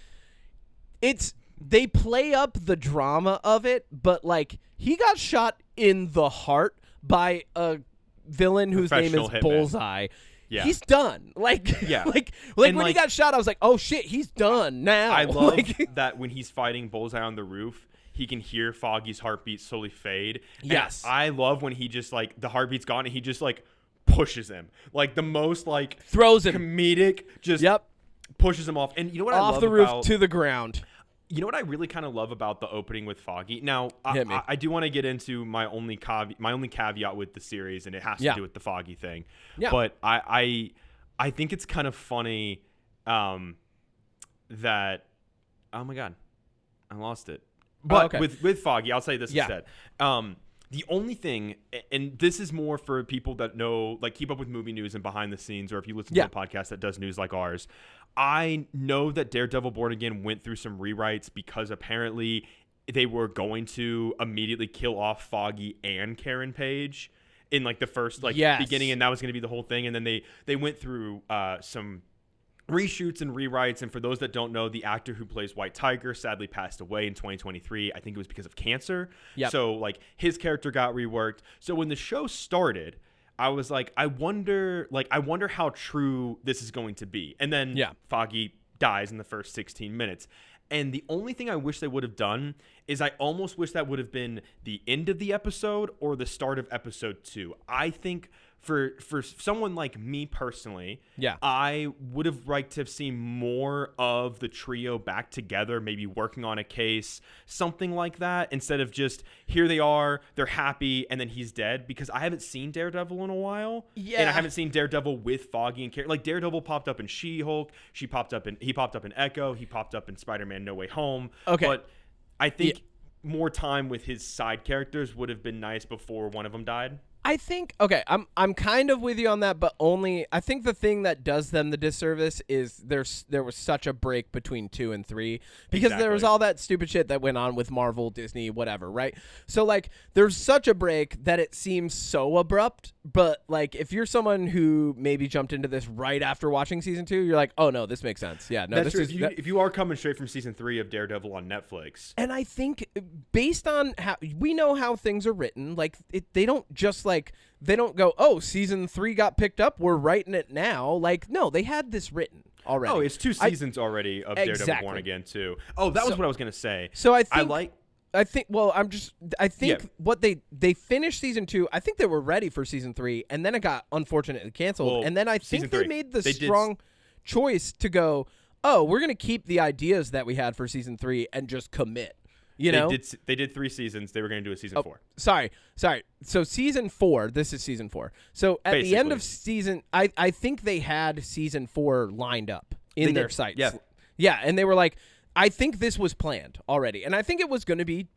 they play up the drama of it, but like he got shot in the heart by a villain whose name is Bullseye. Yeah. He's done. Like when he got shot, I was like, oh shit, he's done now. I love that when he's fighting Bullseye on the roof, he can hear Foggy's heartbeat slowly fade. Yes. And I love when he just like the heartbeat's gone and he just like pushes him, like the most like throws him comedic, just pushes him off. And you know what I love off the roof to the ground. You know what I really kind of love about the opening with Foggy? Now, I do want to get into my only caveat with the series, and it has to do with the Foggy thing. Yeah. But I think it's kind of funny that oh my God, I lost it. But with Foggy, I'll say this instead. The only thing, and this is more for people that know, like keep up with movie news and behind the scenes, or if you listen to a podcast that does news like ours, I know that Daredevil Born Again went through some rewrites because apparently they were going to immediately kill off Foggy and Karen Page in like the first beginning, and that was going to be the whole thing. And then they went through some reshoots and rewrites, and for those that don't know, the actor who plays White Tiger sadly passed away in 2023. I think it was because of cancer. So like his character got reworked. So when the show started, I was like, I wonder how true this is going to be. And then Foggy dies in the first 16 minutes. And the only thing I wish they would have done is I almost wish that would have been the end of the episode or the start of episode 2. I think for someone like me personally, I would have liked to have seen more of the trio back together, maybe working on a case, something like that, instead of just here they are, they're happy, and then he's dead. Because I haven't seen Daredevil in a while, and I haven't seen Daredevil with Foggy and Karen. Like Daredevil popped up in She-Hulk, he popped up in Echo, he popped up in Spider-Man No Way Home. But I think more time with his side characters would have been nice before one of them died. I think I'm kind of with you on that, but only I think the thing that does them the disservice is there was such a break between 2 and 3 because there was all that stupid shit that went on with Marvel, Disney, whatever, right? So like there's such a break that it seems so abrupt, but like if you're someone who maybe jumped into this right after watching season 2, you're like, oh no, this makes sense. Yeah, no, that's true. If you are coming straight from season 3 of Daredevil on Netflix, and I think based on how we know how things are written, like they don't just like they don't go, oh, season 3 got picked up, we're writing it now. Like, no, they had this written already. Oh, it's 2 seasons already of Daredevil Born Again too. Oh, that was what I was gonna say. So I think what they finished season 2. I think they were ready for season 3, and then it got unfortunately canceled. Well, and then I think they made the strong choice to go, oh, we're gonna keep the ideas that we had for season 3 and just commit. You know, they did 3 seasons. They were going to do a season 4. Sorry. So season 4. This is season 4. So at the end of season, I think they had season 4 lined up in their sights. Yeah, and they were like, I think this was planned already, and I think it was going to be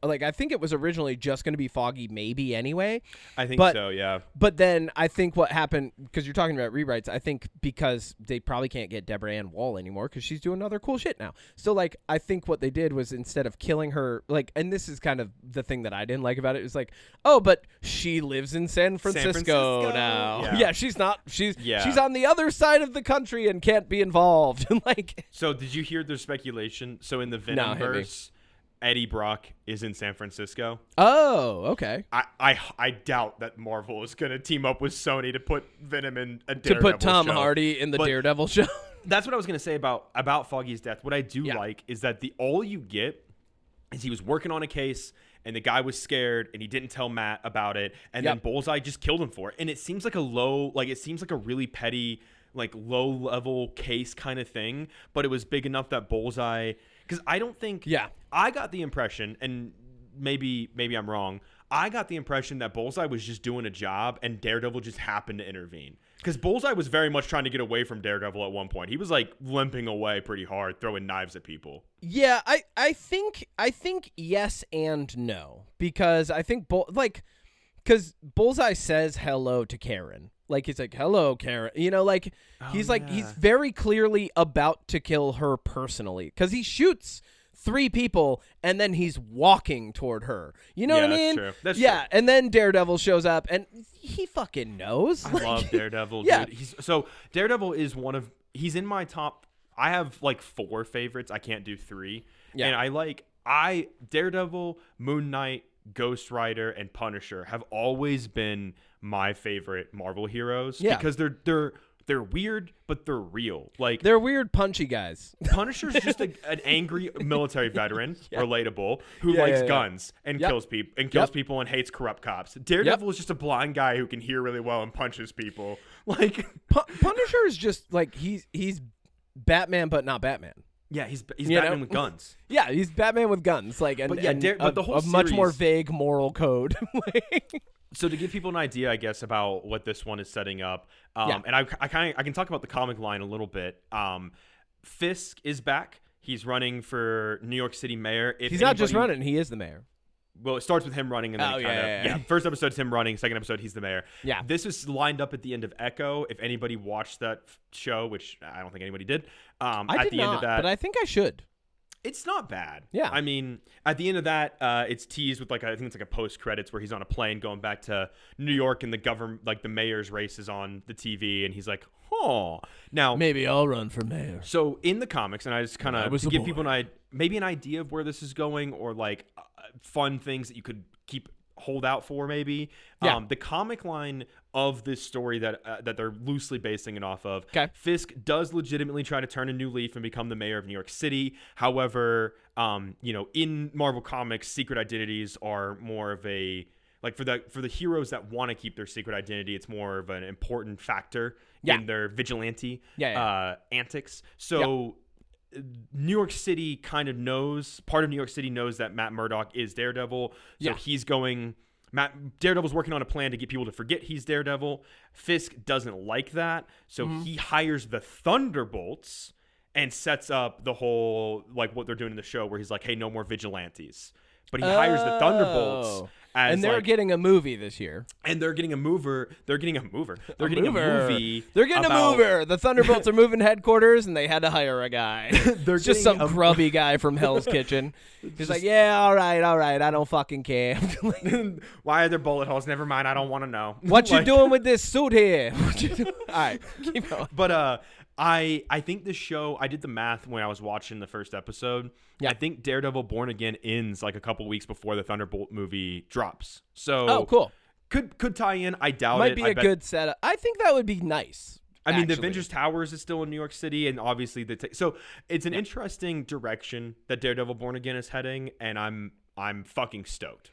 like I think it was originally just going to be Foggy maybe anyway. I think so, yeah. But then I think what happened, because you're talking about rewrites, I think because they probably can't get Deborah Ann Wall anymore because she's doing other cool shit now. So like I think what they did was instead of killing her, like, and this is kind of the thing that I didn't like about it, is like, oh, but she lives in San Francisco now. Yeah, she's not. She's on the other side of the country and can't be involved. Like, so did you hear their speculation? So in the Venomverse, Eddie Brock is in San Francisco. Oh, okay. I doubt that Marvel is going to team up with Sony to put Venom in a Daredevil to put Tom show. Hardy in the Daredevil show. That's what I was going to say about Foggy's death. What I do like is that all you get is he was working on a case and the guy was scared and he didn't tell Matt about it, and then Bullseye just killed him for it. And it seems like it seems like a really petty, like low level case kind of thing, but it was big enough that Bullseye, because I don't think I got the impression, and maybe I'm wrong, I got the impression that Bullseye was just doing a job and Daredevil just happened to intervene. Because Bullseye was very much trying to get away from Daredevil at one point. He was like limping away pretty hard, throwing knives at people. Yeah, I think yes and no, because I think because Bullseye says hello to Karen. Like, he's like, hello, Karen. You know, like, he's very clearly about to kill her personally, because he shoots 3 people and then he's walking toward her. You know what I mean? That's true. And then Daredevil shows up and he fucking knows. I love Daredevil, dude. So Daredevil is he's in my top. I have like 4 favorites. I can't do 3. Yeah. And Daredevil, Moon Knight, Ghost Rider, and Punisher have always been my favorite Marvel heroes because they're weird, but they're real. Like, they're weird, punchy guys. Punisher's just an angry military veteran, relatable, who likes guns and kills people and hates corrupt cops. Daredevil is just a blind guy who can hear really well and punches people. Like, Punisher is just like he's Batman, but not Batman. Yeah, he's Batman with guns. Yeah, he's Batman with guns. Like, but the whole series, much more vague moral code. So to give people an idea, I guess, about what this one is setting up, and I can talk about the comic line a little bit. Fisk is back. He's running for New York City mayor. He's not just running; he is the mayor. Well, it starts with him running, and then First episode's him running. Second episode, he's the mayor. Yeah. This is lined up at the end of Echo. If anybody watched that show, which I don't think anybody did, I did not, but I think I should. It's not bad. Yeah. I mean, at the end of that, it's teased with I think it's like a post credits where he's on a plane going back to New York, and the government, like the mayor's race, is on the TV, and he's like, "Oh, now maybe I'll run for mayor." So in the comics, and I just kind of to give people maybe an idea of where this is going, or like fun things that you could hold out for, maybe. The comic line of this story that they're loosely basing it off of. Okay. Fisk does legitimately try to turn a new leaf and become the mayor of New York City. However, in Marvel Comics, secret identities are more of a, like, for the heroes that want to keep their secret identity, it's more of an important factor in their vigilante antics. So New York City part of New York City knows that Matt Murdock is Daredevil. So Daredevil's working on a plan to get people to forget he's Daredevil. Fisk doesn't like that. So he hires the Thunderbolts and sets up the whole, like, what they're doing in the show, where he's like, hey, no more vigilantes. But he hires the Thunderbolts. And they're getting a movie this year. And they're getting a mover. They're getting a movie. They're getting a mover. The Thunderbolts are moving headquarters, and they had to hire a guy. It's just some grubby guy from Hell's Kitchen. He's like, yeah, all right. I don't fucking care. Why are there bullet holes? Never mind. I don't want to know. What you doing with this suit here? All right, keep going. But I think this show, I did the math when I was watching the first episode. Yeah. I think Daredevil Born Again ends like a couple weeks before the Thunderbolt movie drops. So cool. Could tie in. I doubt it. Might be a good setup. I think that would be nice. I mean, the Avengers Towers is still in New York City, and obviously so it's an interesting direction that Daredevil Born Again is heading, and I'm fucking stoked.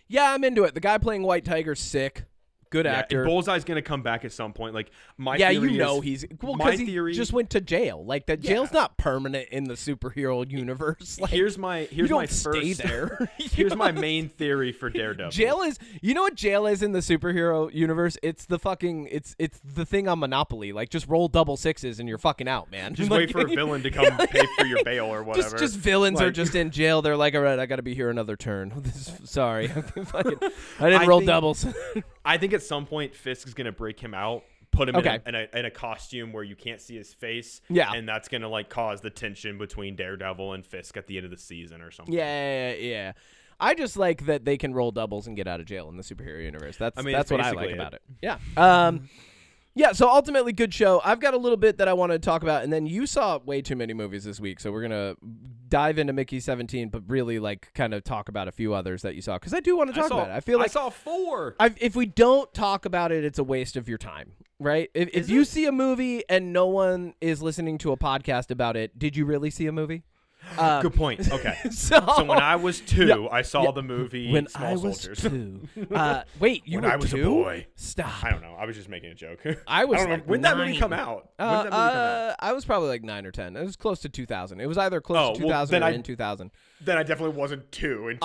Yeah, I'm into it. The guy playing White Tiger's sick. Good actor. And Bullseye's gonna come back at some point. Like my yeah, theory you know is, he's my because theory he just went to jail. Like that jail's not permanent in the superhero universe. Like, here's my stay there. Here's my main theory for Daredevil. Jail is, you know what jail is in the superhero universe? It's the fucking it's the thing on Monopoly. Like just roll double sixes and you're fucking out, man. Just like, wait for a villain to come pay for your bail or whatever. Just villains are Like- just in jail. They're like, all right, I got to be here another turn. Sorry, I didn't roll doubles. I think at some point Fisk is gonna break him out, put him Okay. in a costume where you can't see his face. Yeah. And that's gonna like cause the tension between Daredevil and Fisk at the end of the season or something. Yeah. I just like that they can roll doubles and get out of jail in the superhero universe. That's what I like about it. Yeah. Yeah, so ultimately good show. I've got a little bit that I want to talk about, and then you saw way too many movies this week, so we're going to dive into Mickey 17, but really like kind of talk about a few others that you saw, because I do want to talk about it. I feel like I saw 4. if we don't talk about it, it's a waste of your time, right? If you see a movie and no one is listening to a podcast about it, did you really see a movie? Good point. Okay. So when I was 2, I saw the movie when Small I was Soldiers. 2. Wait, you When were I was 2? a boy. Stop. I don't know. I was just making a joke. I was don't know. like When did that movie 9. come out? When did that movie come out? I was probably like 9 or 10. It was close to 2000. It was either close to 2000 or in 2000. Then I definitely wasn't 2 in 2000.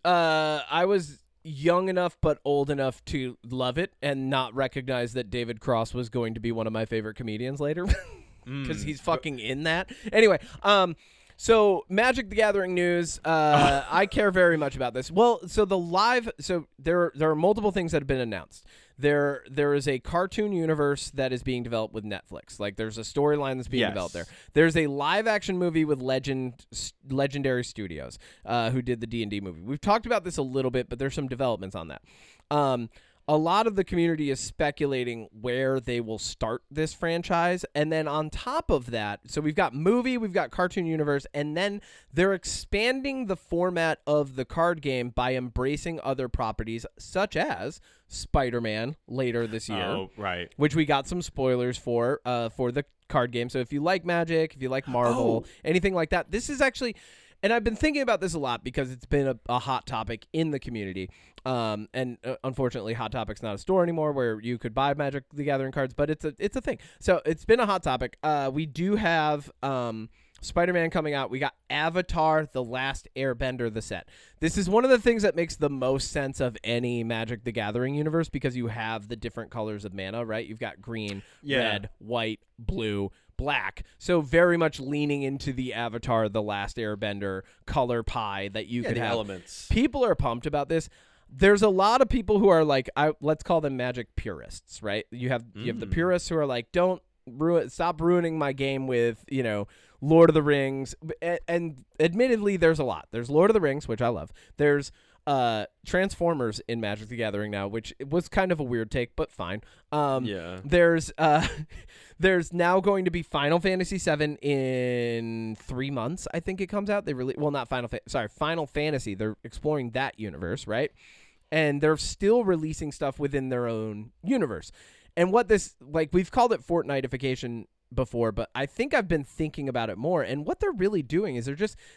I was young enough but old enough to love it and not recognize that David Cross was going to be one of my favorite comedians later because he's fucking in that. Anyway, so Magic the Gathering news. I care very much about this. Well, so there are multiple things that have been announced. There is a cartoon universe that is being developed with Netflix. Like there's a storyline that's being developed there. There's a live action movie with Legendary Studios, who did the D&D movie. We've talked about this a little bit, but there's some developments on that. A lot of the community is speculating where they will start this franchise. And then on top of that, so we've got movie, we've got cartoon universe, and then they're expanding the format of the card game by embracing other properties such as Spider-Man later this year. Oh, right. Which we got some spoilers for the card game. So if you like Magic, if you like Marvel, anything like that, this is actually... And I've been thinking about this a lot because it's been a hot topic in the community. And unfortunately, Hot Topic's not a store anymore where you could buy Magic the Gathering cards, but it's a thing. So it's been a hot topic. We do have Spider-Man coming out. We got Avatar: The Last Airbender, the set. This is one of the things that makes the most sense of any Magic the Gathering universe because you have the different colors of mana, right? You've got green, red, white, blue, black. So very much leaning into the Avatar: The Last Airbender color pie that you could have. Elements. People are pumped about this. There's a lot of people who are like, let's call them Magic purists, right? You have the purists who are like, stop ruining my game with, Lord of the Rings. And admittedly, there's a lot. There's Lord of the Rings, which I love. There's Transformers in Magic the Gathering now, which was kind of a weird take, but fine. There's now going to be Final Fantasy VII in 3 months. I think it comes out. Final Fantasy. They're exploring that universe, right? And they're still releasing stuff within their own universe. And what this, we've called it Fortnitification before, but I think I've been thinking about it more. And what they're really doing is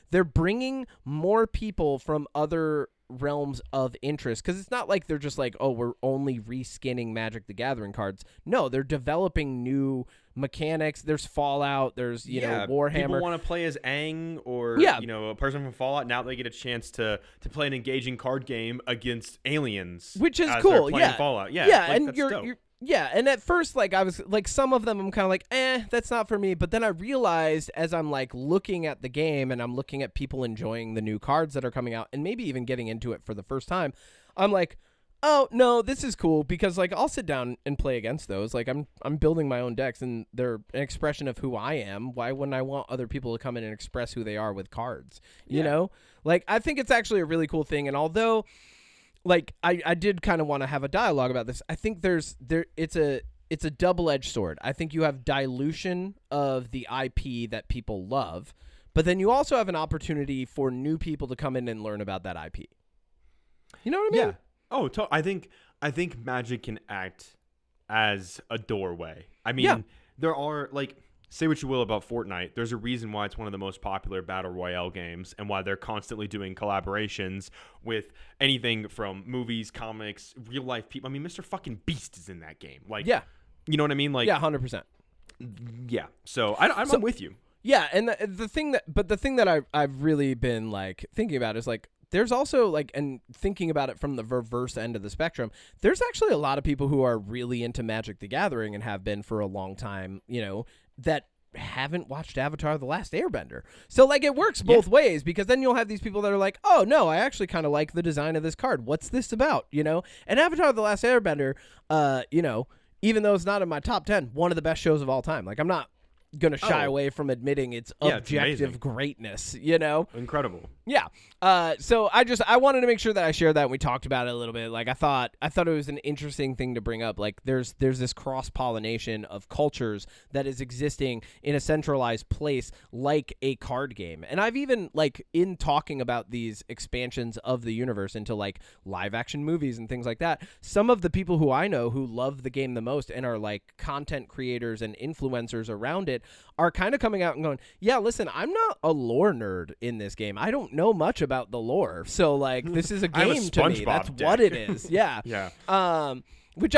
they're bringing more people from other realms of interest, because it's not like they're just like, oh, we're only reskinning Magic the Gathering cards. No, they're developing new mechanics. There's Fallout, there's Warhammer. People want to play as Aang or a person from Fallout. Now they get a chance to play an engaging card game against aliens, which is as cool. They're playing Fallout. And that's dope. and at first, I was like, some of them I'm kind of like, that's not for me. But then I realized as I'm looking at the game and I'm looking at people enjoying the new cards that are coming out and maybe even getting into it for the first time, I'm like, oh no, this is cool because I'll sit down and play against those. I'm building my own decks and they're an expression of who I am. Why wouldn't I want other people to come in and express who they are with cards? You know, I think it's actually a really cool thing. And although I did kind of want to have a dialogue about this, I think it's a double-edged sword. I think you have dilution of the IP that people love, but then you also have an opportunity for new people to come in and learn about that IP. You know what I mean? Yeah. Oh, I think Magic can act as a doorway. I mean, there are say what you will about Fortnite, there's a reason why it's one of the most popular battle royale games and why they're constantly doing collaborations with anything from movies, comics, real life people. I mean, Mr. fucking Beast is in that game. Like, yeah, you know what I mean? Like, yeah, 100%. Yeah. So I'm with you. Yeah, and the thing that I've really been like thinking about is like, there's also like, and thinking about it from the reverse end of the spectrum, there's actually a lot of people who are really into Magic the Gathering and have been for a long time, you know, that haven't watched Avatar: The Last Airbender. So like it works both ways, because then you'll have these people that are like, oh no, I actually kind of like the design of this card. What's this about? You know? And Avatar: The Last Airbender, you know, even though it's not in my top 10, one of the best shows of all time. Like I'm not gonna shy away from admitting its objective greatness, you know? Incredible. Yeah. So I wanted to make sure that I shared that, and we talked about it a little bit. Like I thought it was an interesting thing to bring up. Like there's this cross-pollination of cultures that is existing in a centralized place like a card game. And I've even like in talking about these expansions of the universe into like live action movies and things like that, some of the people who I know who love the game the most and are like content creators and influencers around it are kind of coming out and going, yeah, listen, I'm not a lore nerd in this game. I don't know much about the lore. So like this is a game to me. That's what it is. Yeah. Yeah. Which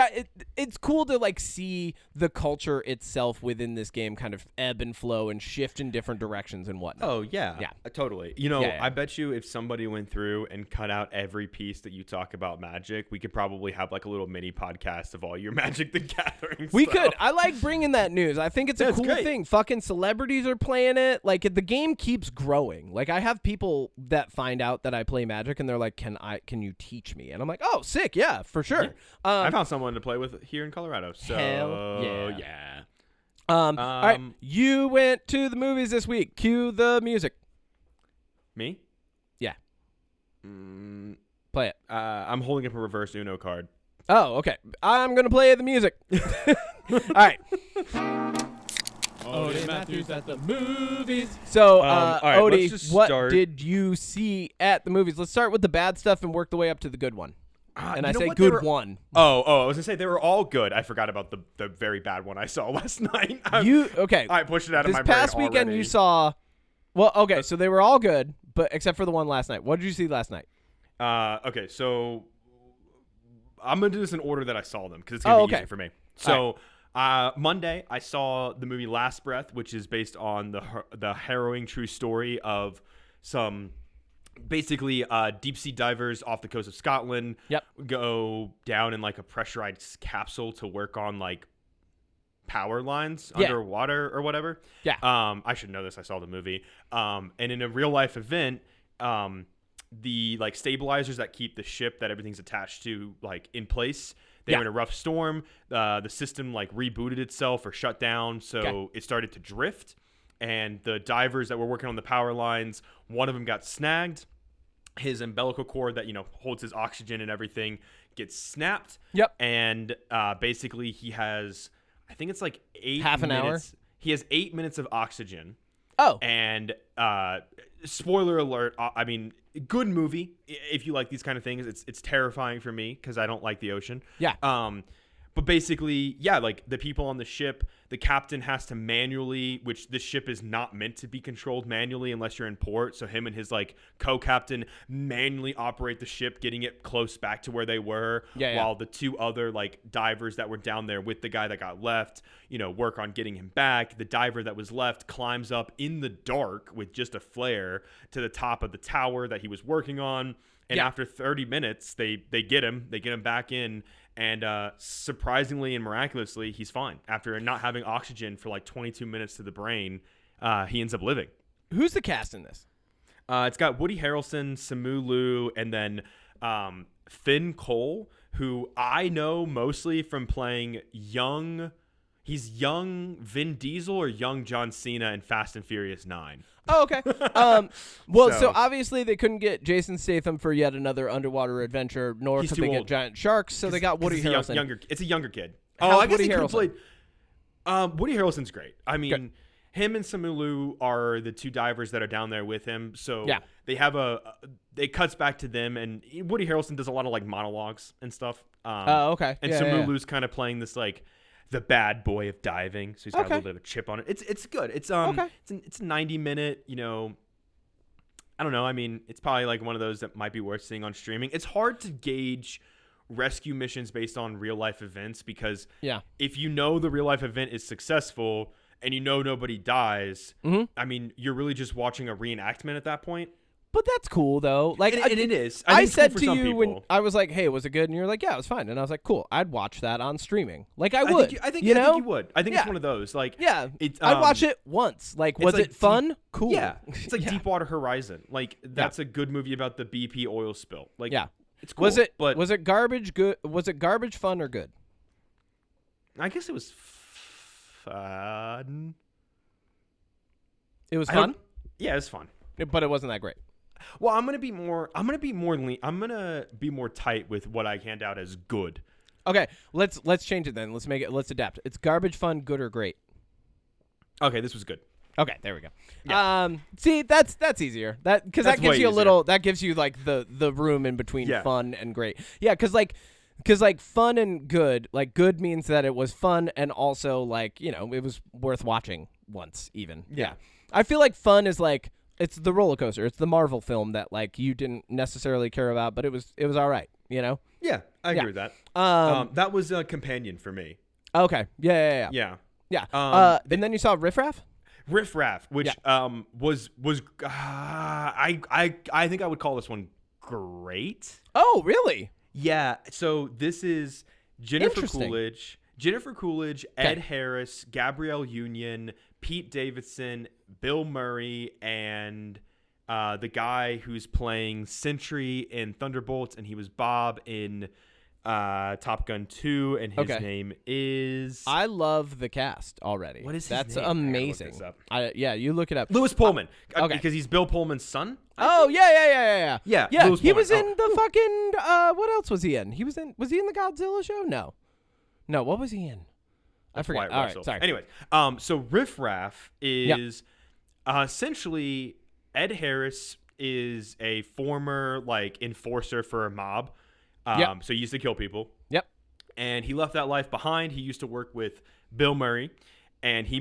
it's cool to like see the culture itself within this game kind of ebb and flow and shift in different directions and whatnot. Oh yeah, totally. You know, I bet you if somebody went through and cut out every piece that you talk about Magic, we could probably have like a little mini podcast of all your Magic the Gathering. We could. I like bringing that news. I think it's a cool thing. Fucking celebrities are playing it. Like the game keeps growing. Like I have people that find out that I play Magic and they're like, "Can you teach me?" And I'm like, "Oh, sick, yeah, for sure." Yeah. I found someone to play with here in Colorado. So hell yeah. All right, you went to the movies this week. Cue the music. Me? Yeah. Play it. I'm holding up a reverse Uno card. Oh, okay. I'm gonna play the music. All right. Odie Matthews at the movies. So, all right, Odie, what did you see at the movies? Let's start with the bad stuff and work the way up to the good one. And I say good one. Oh, I was going to say they were all good. I forgot about the very bad one I saw last night. Okay. I pushed it out of my brain This past weekend you saw, well, okay, so they were all good, but except for the one last night. What did you see last night? Okay, so I'm going to do this in order that I saw them because it's going to be easier for me. So Monday I saw the movie Last Breath, which is based on the harrowing true story of some basically deep sea divers off the coast of Scotland go down in like a pressurized capsule to work on like power lines underwater or whatever. I should know this. I saw the movie. And in a real life event, the like stabilizers that keep the ship that everything's attached to like in place, they were in a rough storm. The system like rebooted itself or shut down, so it started to drift. And the divers that were working on the power lines, one of them got snagged. His umbilical cord that, you know, holds his oxygen and everything gets snapped. And basically he has, I think it's like 8 half an hour. He has 8 minutes of oxygen. Oh. And spoiler alert, I mean, good movie if you like these kind of things. It's terrifying for me because I don't like the ocean. But basically, like the people on the ship, the captain has to manually, which this ship is not meant to be controlled manually unless you're in port. So him and his like co-captain manually operate the ship, getting it close back to where they were, while the two other like divers that were down there with the guy that got left, you know, work on getting him back. The diver that was left climbs up in the dark with just a flare to the top of the tower that he was working on. And after 30 minutes, they get him back in. And surprisingly and miraculously, he's fine. After not having oxygen for like 22 minutes to the brain, he ends up living. Who's the cast in this? It's got Woody Harrelson, Simu Liu, and then Finn Cole, who I know mostly from playing he's young Vin Diesel or young John Cena in Fast and Furious 9. Oh, okay. So obviously they couldn't get Jason Statham for yet another underwater adventure, nor could they get giant sharks, so they got Woody Harrelson. It's a younger kid. I guess Woody Harrelson? Woody Harrelson's great. I mean, him and Simu Liu are the two divers that are down there with him, so they have it cuts back to them, and Woody Harrelson does a lot of like monologues and stuff. Okay. And Simu Liu's kind of playing this like the bad boy of diving. So he's got a little bit of a chip on it. It's good. It's it's a 90-minute, I don't know. I mean, it's probably like one of those that might be worth seeing on streaming. It's hard to gauge rescue missions based on real life events because if you know the real life event is successful and you know nobody dies, I mean, you're really just watching a reenactment at that point. But that's cool though. Like it is. I said to you when I was like, "Hey, was it good?" And you're like, "Yeah, it was fine." And I was like, "Cool, I'd watch that on streaming." Like I would. I think you would. I think it's one of those. Like I'd watch it once. Like, was it fun? Cool. Yeah, it's like Deepwater Horizon. Like that's a good movie about the BP oil spill. Like it's cool. Was it garbage good? Was it garbage fun or good? I guess it was fun. It was fun? Yeah, it was fun. But it wasn't that great. Well, I'm gonna be more tight with what I hand out as good. Okay, let's change it then. Let's adapt. It's garbage fun, good or great. Okay, this was good. Okay, there we go. Yeah. See, that's easier. That gives you a little. That gives you like the room in between fun and great. Yeah, because fun and good. Like good means that it was fun and also like it was worth watching once even. Yeah. I feel like fun is like. It's the roller coaster. It's the Marvel film that like you didn't necessarily care about, but it was all right. Yeah, I agree with that. That was a companion for me. Okay. Yeah. And then you saw Riff Raff. Riff Raff, which was I think I would call this one great. Oh, really? Yeah. So this is Jennifer Coolidge, Ed Harris, Gabrielle Union, Pete Davidson, Bill Murray, and the guy who's playing Sentry in Thunderbolts, and he was Bob in Top Gun 2, and his name is... I love the cast already. What is his That's name? amazing. You look it up. Lewis Pullman. Because he's Bill Pullman's son? Yeah. Lewis he Pullman. was in the fucking... what else was he in? Was he in the Godzilla show? No, what was he in? I forget. All right, sorry. Anyways, so Riff Raff is essentially Ed Harris is a former like enforcer for a mob. So he used to kill people. Yep. And he left that life behind. He used to work with Bill Murray, and Ed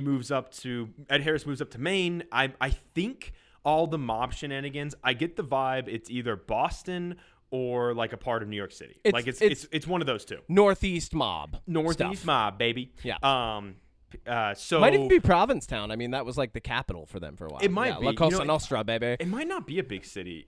Harris moves up to Maine. I think all the mob shenanigans. I get the vibe. It's either Boston or like a part of New York City. It's one of those two. Northeast mob. Mob, baby. Yeah. So might even be Provincetown. I mean, that was like the capital for them for a while. It might be. La Cosa Nostra, baby. It might not be a big city.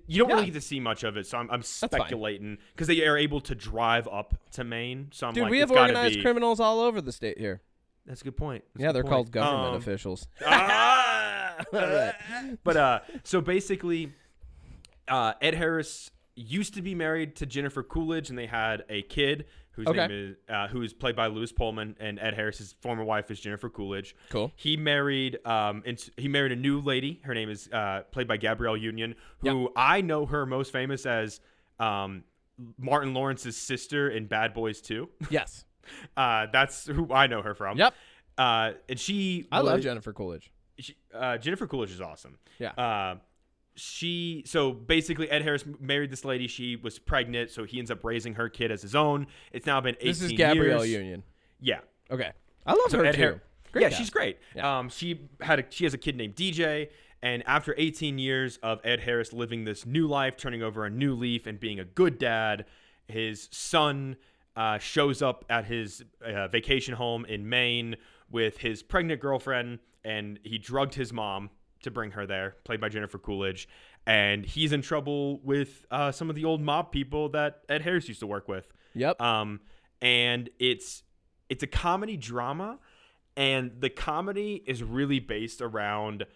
You don't really get to see much of it, so I'm speculating because they are able to drive up to Maine. So I'm we have organized criminals all over the state here. That's a good point. They're called government officials. But so basically, Ed Harris used to be married to Jennifer Coolidge, and they had a kid whose name is who's played by Lewis Pullman, and Ed Harris's former wife is Jennifer Coolidge. Cool. He married a new lady. Her name is played by Gabrielle Union, who I know her most famous as Martin Lawrence's sister in Bad Boys 2. Yes. That's who I know her from. Yep. And I love Jennifer Coolidge. Jennifer Coolidge is awesome. Yeah. So basically Ed Harris married this lady. She was pregnant, so he ends up raising her kid as his own. It's now been 18 years. This is Gabrielle Union. Yeah. Okay. I love her too. Great guy. She's great. Yeah. She has a kid named DJ, and after 18 years of Ed Harris living this new life, turning over a new leaf and being a good dad, his son shows up at his vacation home in Maine with his pregnant girlfriend, and he drugged his mom to bring her there, played by Jennifer Coolidge, and he's in trouble with some of the old mob people that Ed Harris used to work with. Yep. And it's a comedy drama, and the comedy is really based around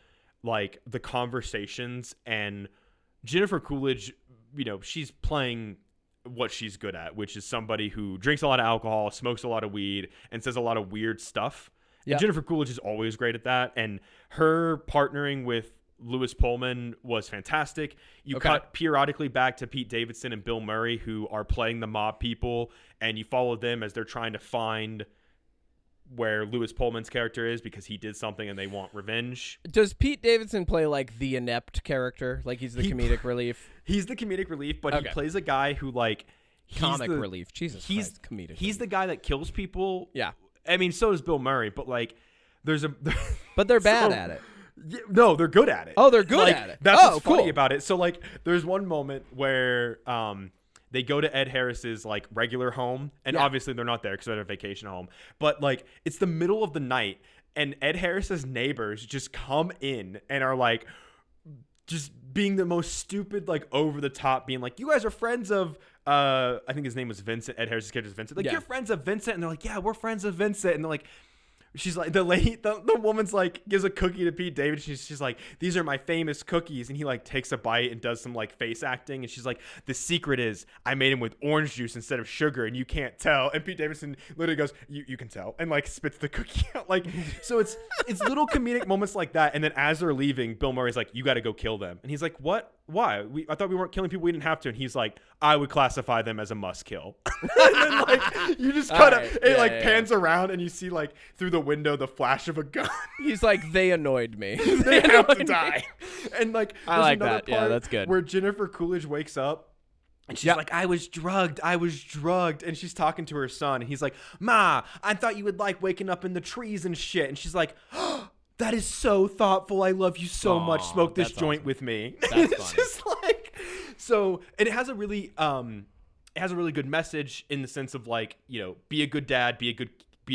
like the conversations, and Jennifer Coolidge, she's playing what she's good at, which is somebody who drinks a lot of alcohol, smokes a lot of weed, and says a lot of weird stuff. Yep. Jennifer Coolidge is always great at that, and her partnering with Lewis Pullman was fantastic. You cut periodically back to Pete Davidson and Bill Murray, who are playing the mob people, and you follow them as they're trying to find where Lewis Pullman's character is because he did something and they want revenge. Does Pete Davidson play like the inept character? Like he's the comedic relief? He's the comedic relief, but he plays a guy who like... Comic relief. Jesus Christ, comedic He's the guy that kills people. Yeah. I mean, so does Bill Murray, but like, there's a. But they're bad at it. No, they're good at it. Oh, they're good at it. That's what's funny about it. So like, there's one moment where they go to Ed Harris's like regular home, and obviously they're not there because they're at a vacation home. But like, it's the middle of the night, and Ed Harris's neighbors just come in and are like, just being the most stupid, like over the top, being like, you guys are friends of. I think his name was Vincent. Ed Harris's character is Vincent. Like, you're friends of Vincent, and they're like, yeah, we're friends of Vincent, and they're like. She's like, the woman's like, gives a cookie to Pete Davidson. She's like, these are my famous cookies. And he like takes a bite and does some like face acting. And she's like, the secret is I made them with orange juice instead of sugar and you can't tell. And Pete Davidson literally goes, you can tell. And like spits the cookie out. Like, so it's little comedic moments like that. And then as they're leaving, Bill Murray's like, you got to go kill them. And he's like, what? Why? I thought we weren't killing people. We didn't have to. And he's like, I would classify them as a must kill. And then like, you just kind of, pans around and you see like through the window, the flash of a gun. He's like, they annoyed me. They have to die. And like, I like that. Yeah, that's good. Where Jennifer Coolidge wakes up. And she's like, I was drugged. And she's talking to her son. And he's like, Ma, I thought you would like waking up in the trees and shit. And she's like, oh, that is so thoughtful. I love you so much. Smoke this joint with me. That's it's just like, so, and it has a really good message in the sense of like, you know, be a good dad, be a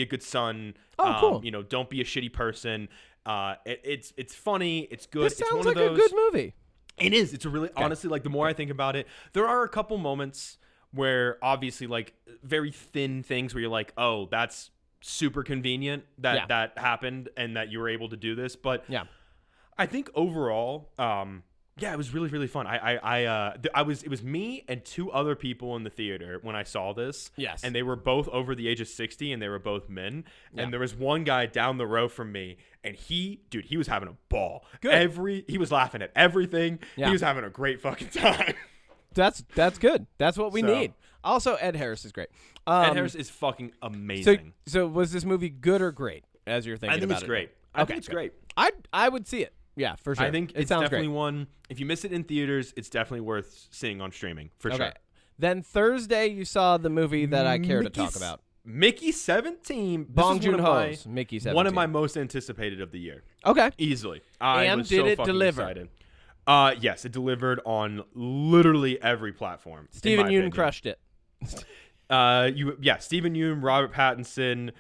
good son. Cool. You know, don't be a shitty person. It's funny. It's good. This sounds like a good movie. It is. It's a really, honestly, like the more I think about it, there are a couple moments where obviously like very thin things where you're like, oh, that's super convenient that happened and that you were able to do this. But I think overall, it was really, really fun. It was me and two other people in the theater when I saw this. Yes. And they were both over the age of 60 and they were both men. Yeah. And there was one guy down the row from me and he was having a ball. Good. He was laughing at everything. Yeah. He was having a great fucking time. That's good. That's what we need. Also, Ed Harris is great. Ed Harris is fucking amazing. So was this movie good or great as you're thinking about it? I think it's great. I think it's great. I would see it. Yeah, for sure. I think it's definitely one. If you miss it in theaters, it's definitely worth seeing on streaming for sure. Then Thursday, you saw the movie that I care to talk about. Mickey 17. Bong Joon-ho's Mickey 17. One of my most anticipated of the year. Okay. Easily. And was did so it fucking deliver? Excited. Yes, it delivered on literally every platform. Stephen Yeun crushed it. Stephen Yeun, Robert Pattinson.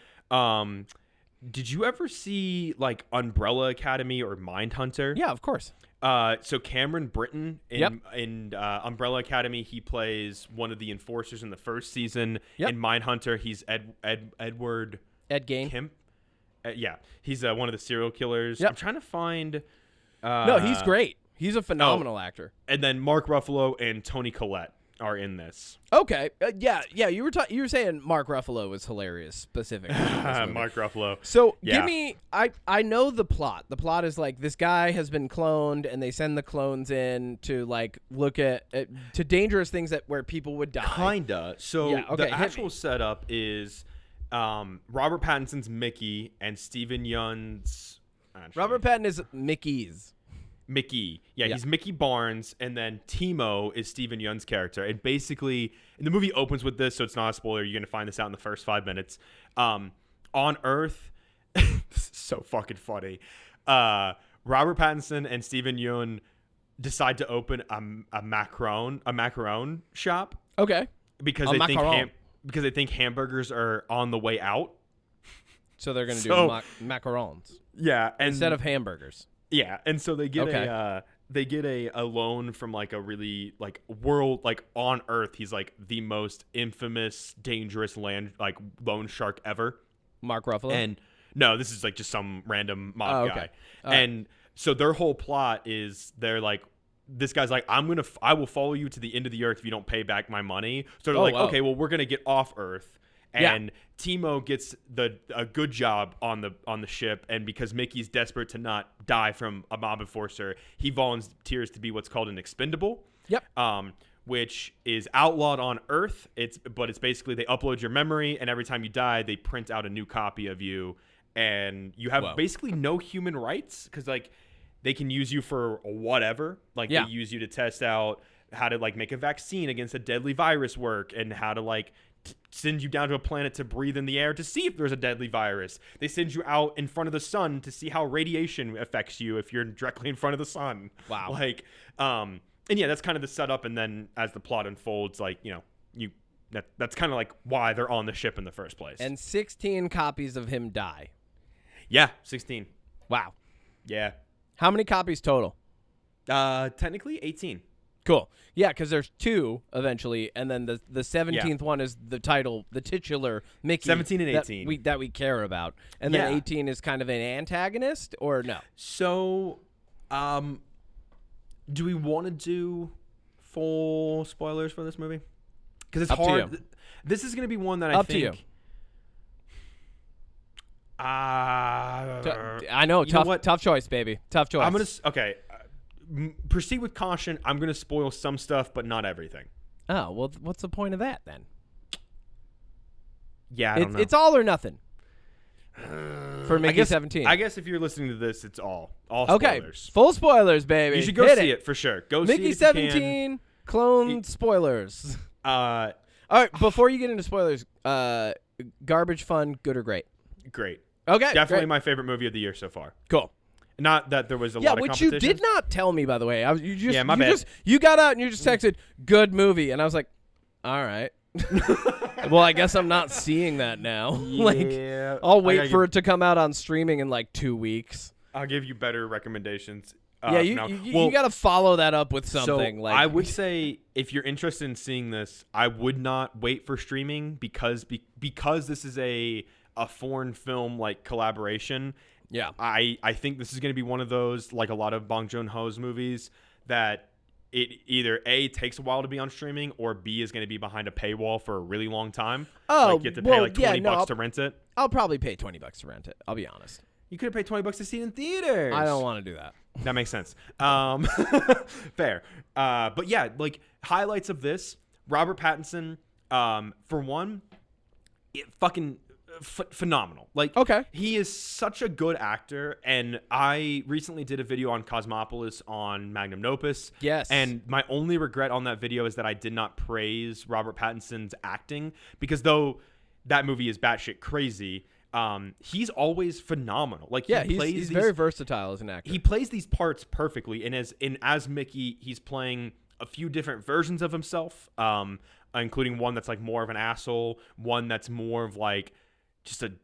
Did you ever see like Umbrella Academy or Mindhunter? Yeah, of course. So Cameron Britton in Umbrella Academy, he plays one of the enforcers in the first season. Yep. In Mindhunter, he's Edward Gein. Kemp. He's one of the serial killers. Yep. I'm trying to find. No, he's great. He's a phenomenal actor. And then Mark Ruffalo and Toni Collette are in this. Okay. You were saying Mark Ruffalo was hilarious specifically. Mark Ruffalo. So give me. I know the plot. The plot is like this guy has been cloned, and they send the clones in to like look at to dangerous things where people would die. Kinda. So the actual setup is Robert Pattinson's Mickey and Stephen Yeun's. Robert Pattinson is Mickey's. Mickey. Yeah, he's Mickey Barnes, and then Timo is Stephen Yeun's character. And basically, and the movie opens with this, so it's not a spoiler. You're going to find this out in the first 5 minutes. On Earth, this is so fucking funny. Robert Pattinson and Stephen Yeun decide to open a macaron shop. Okay. Because they think hamburgers are on the way out. So they're going to do macarons. Yeah, and instead of hamburgers. Yeah, and so they get a loan from like a really like world like on Earth. He's like the most infamous, dangerous loan shark ever. Mark Ruffalo. And no, this is like just some random mob guy. And so their whole plot is they're like, this guy's like, I will follow you to the end of the earth if you don't pay back my money. So they're okay, well we're gonna get off Earth. And Timo gets a good job on the ship, and because Mickey's desperate to not die from a mob enforcer, he volunteers to be what's called an expendable. Yep. Which is outlawed on Earth. It's basically they upload your memory, and every time you die, they print out a new copy of you, and you have basically no human rights because like they can use you for whatever. Like they use you to test out how to like make a vaccine against a deadly virus work, and how to like send you down to a planet to breathe in the air to see if there's a deadly virus. They send you out in front of the sun to see how radiation affects you if you're directly in front of the sun. Wow. Like, and yeah, that's kind of the setup. And then as the plot unfolds, like, that's kind of like why they're on the ship in the first place. And 16 copies of him die. Yeah, 16. Wow. Yeah. How many copies total? Technically 18. Cool. Yeah, because there's 2 eventually, and then the 17th one is the title, the titular Mickey. 17 and 18. That we care about. And then 18 is kind of an antagonist, or no? So, do we want to do full spoilers for this movie? Because it's hard. This is going to be one that I think. Up to you. I know. Tough choice, baby. Tough choice. I'm going to. Okay. Proceed with caution. I'm going to spoil some stuff, but not everything. Oh, well, what's the point of that then? Yeah, I don't know. It's all or nothing. For Mickey 17. I guess if you're listening to this, it's all spoilers. Okay, full spoilers, baby. You should go see it for sure. Go see it Mickey if 17 you can. clone spoilers. All right, before you get into spoilers, garbage fun, good or great? Great. Okay, definitely great. my favorite movie of the year so far. Cool. Not that there was a lot of competition. Yeah, which you did not tell me, by the way. My bad. You got out and you just texted, good movie. And I was like, all right. Well, I guess I'm not seeing that now. Yeah. I'll wait for it to come out on streaming in like 2 weeks. I'll give you better recommendations. You got to follow that up with something. So I would say if you're interested in seeing this, I would not wait for streaming because this is a foreign film like collaboration. Yeah, I think this is going to be one of those, like a lot of Bong Joon-ho's movies, that it either A, takes a while to be on streaming, or B, is going to be behind a paywall for a really long time. Oh, like you have to pay like $20 to rent it. I'll probably pay $20 to rent it. I'll be honest. You could have paid $20 to see it in theaters. I don't want to do that. That makes sense. Fair. But yeah, like highlights of this, Robert Pattinson, for one, phenomenal. Like, okay, he is such a good actor, and I recently did a video on Cosmopolis on Magnum Opus. Yes. And my only regret on that video is that I did not praise Robert Pattinson's acting, because though that movie is batshit crazy, he's always phenomenal. Like, he's very versatile as an actor. He plays these parts perfectly, and as Mickey, he's playing a few different versions of himself, including one that's like more of an asshole, one that's more of like just an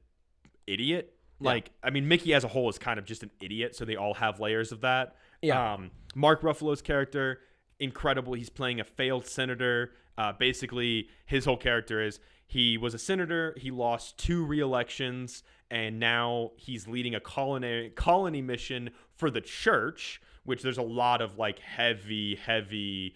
idiot. Yeah. Like, I mean, Mickey as a whole is kind of just an idiot, so they all have layers of that. Yeah. Mark Ruffalo's character, incredible. He's playing a failed senator. Basically, his whole character is he was a senator, he lost 2 re-elections, and now he's leading a colony mission for the church, which there's a lot of like heavy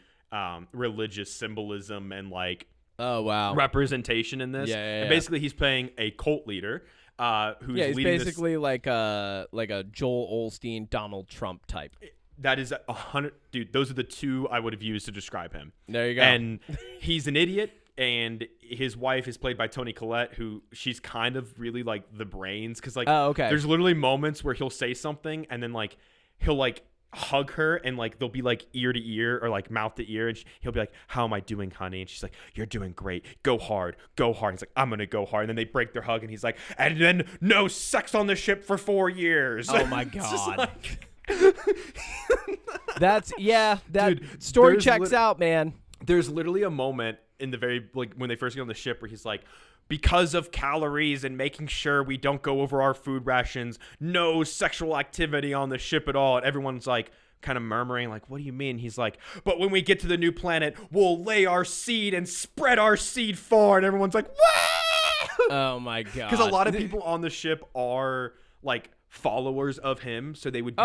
religious symbolism and like representation in this. And basically he's playing a cult leader who's he's leading basically like a Joel Osteen, Donald Trump type. That is 100. Dude, those are the 2 I would have used to describe him. There you go. And he's an idiot, and his wife is played by Toni Collette, who she's kind of really like the brains, because like there's literally moments where he'll say something and then like he'll like hug her, and like they'll be like ear to ear or like mouth to ear, and he'll be like, "How am I doing, honey?" And she's like, "You're doing great. Go hard. He's like, "I'm gonna go hard." And then they break their hug, and he's like, "And then no sex on the ship for 4 years." Oh my god. Dude, story checks out, man. There's literally a moment in the very, like, when they first get on the ship where he's like, because of calories and making sure we don't go over our food rations, no sexual activity on the ship at all. And everyone's like kind of murmuring, like, what do you mean? He's like, but when we get to the new planet, we'll lay our seed and spread our seed far. And everyone's like, what? Oh my god. Because a lot of people on the ship are like followers of him, so they would be,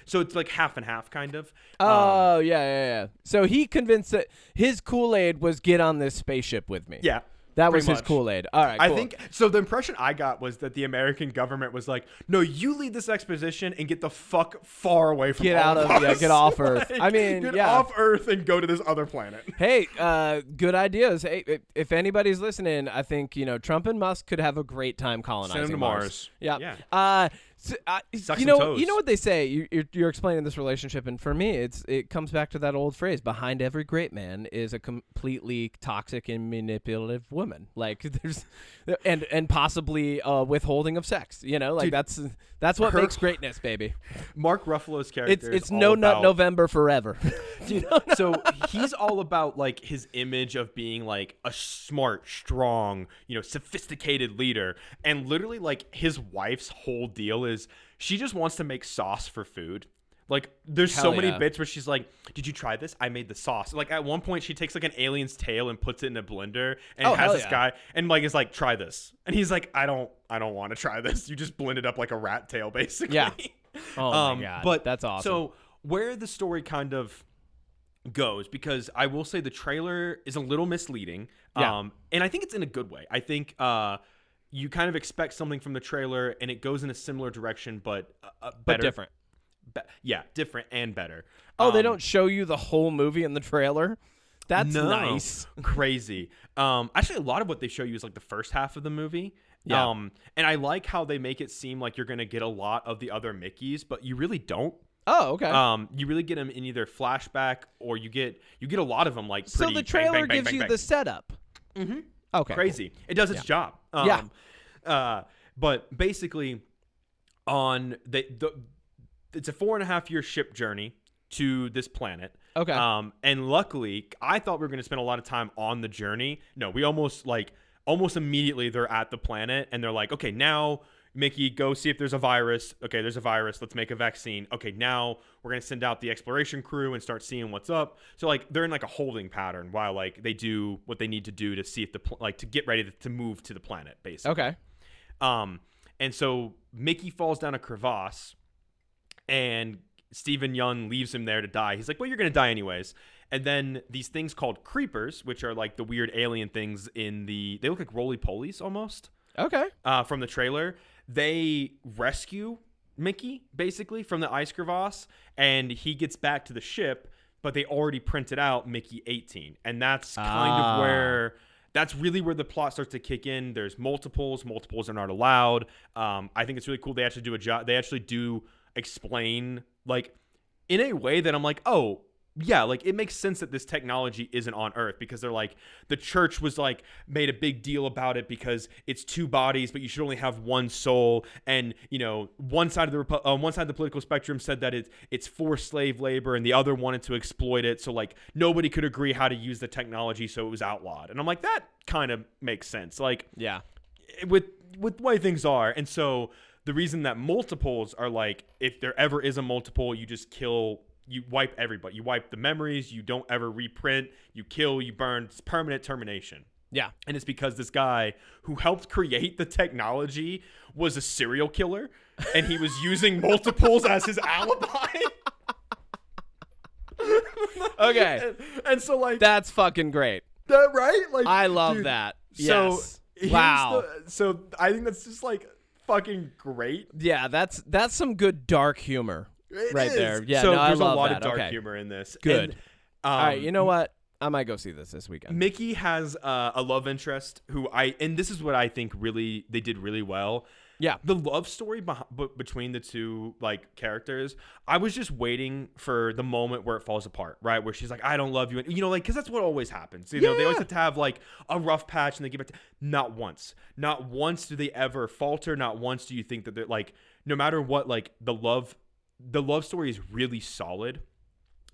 so it's like half and half kind of. Yeah. So he convinced that his Kool-Aid was get on this spaceship with me. Yeah. That was his Kool-Aid. All right, cool. I think so. The impression I got was that the American government was like, "No, you lead this exposition and get the fuck far away from get off Earth." Like, I mean, get off Earth and go to this other planet. Hey, good ideas. Hey, if anybody's listening, I think Trump and Musk could have a great time colonizing Send them to Mars. Yeah. So, Sucks you some know, toes. you know what they say. You're explaining this relationship, and for me, it comes back to that old phrase: behind every great man is a completely toxic and manipulative woman. Like there's, and possibly withholding of sex. You know, like Dude, that's what makes greatness, baby. Mark Ruffalo's character. It's no nut November forever. Dude, so he's all about like his image of being like a smart, strong, sophisticated leader, and literally like his wife's whole deal is she just wants to make sauce for food. Like there's so many bits where she's like, did you try this? I made the sauce. Like at one point she takes like an alien's tail and puts it in a blender and has this guy and like is like, try this. And he's like, I don't want to try this. You just blend it up like a rat tail basically. Yeah. Oh my God. But that's awesome. So where the story kind of goes, because I will say the trailer is a little misleading. And I think it's in a good way. I think you kind of expect something from the trailer and it goes in a similar direction, but better. But different. Different and better. Oh, they don't show you the whole movie in the trailer? That's nice. Crazy. Actually, a lot of what they show you is like the first half of the movie. Yeah. And I like how they make it seem like you're going to get a lot of the other Mickeys, but you really don't. Oh, okay. You really get them in either flashback or you get a lot of them like pretty. So the trailer gives you the setup. Mm-hmm. Okay. Crazy. Cool. It does its job. But basically, on it's a 4.5 year ship journey to this planet. Okay. And luckily, I thought we were going to spend a lot of time on the journey. No, we almost immediately they're at the planet and they're like, okay, now Mickey, go see if there's a virus. Okay, there's a virus. Let's make a vaccine. Okay, now we're going to send out the exploration crew and start seeing what's up. So like they're in like a holding pattern while like they do what they need to do to see if to get ready to move to the planet basically. Okay. And so Mickey falls down a crevasse and Stephen Young leaves him there to die. He's like, well, you're going to die anyways. And then these things called creepers, which are like the weird alien things they look like roly-polies almost. Okay. From the trailer. They rescue Mickey basically from the ice crevasse and he gets back to the ship, but they already printed out Mickey 18. And that's that's really where the plot starts to kick in. There's multiples. Multiples are not allowed. I think it's really cool. They actually do a job. They actually do explain like in a way that I'm like, oh yeah, like it makes sense that this technology isn't on Earth because they're like the church was like made a big deal about it because it's two bodies but you should only have one soul, and one side of the political spectrum said that it's for slave labor and the other wanted to exploit it, so like nobody could agree how to use the technology, so it was outlawed. And I'm like, that kind of makes sense, like with the way things are. And so the reason that multiples are like, if there ever is a multiple, you just kill, you wipe everybody. You wipe the memories. You don't ever reprint. You kill, you burn. It's permanent termination. Yeah. And it's because this guy who helped create the technology was a serial killer and he was using multiples as his alibi. Okay. And so like, that's fucking great. That right? Like I love that. Yes. Wow. So I think that's just like fucking great. Yeah, that's some good dark humor right there. Yeah, so no, there's I love a lot that. of dark humor in this. Good. And, all right, you know what? I might go see this weekend. Mickey has a love interest who and this is what I think really they did really well. Yeah. The love story between the two like characters, I was just waiting for the moment where it falls apart, right? Where she's like, I don't love you. And, like, because that's what always happens. You know, they always have to have like a rough patch and they give it not once. Not once do they ever falter. Not once do you think that they're like, no matter what, like the love story is really solid.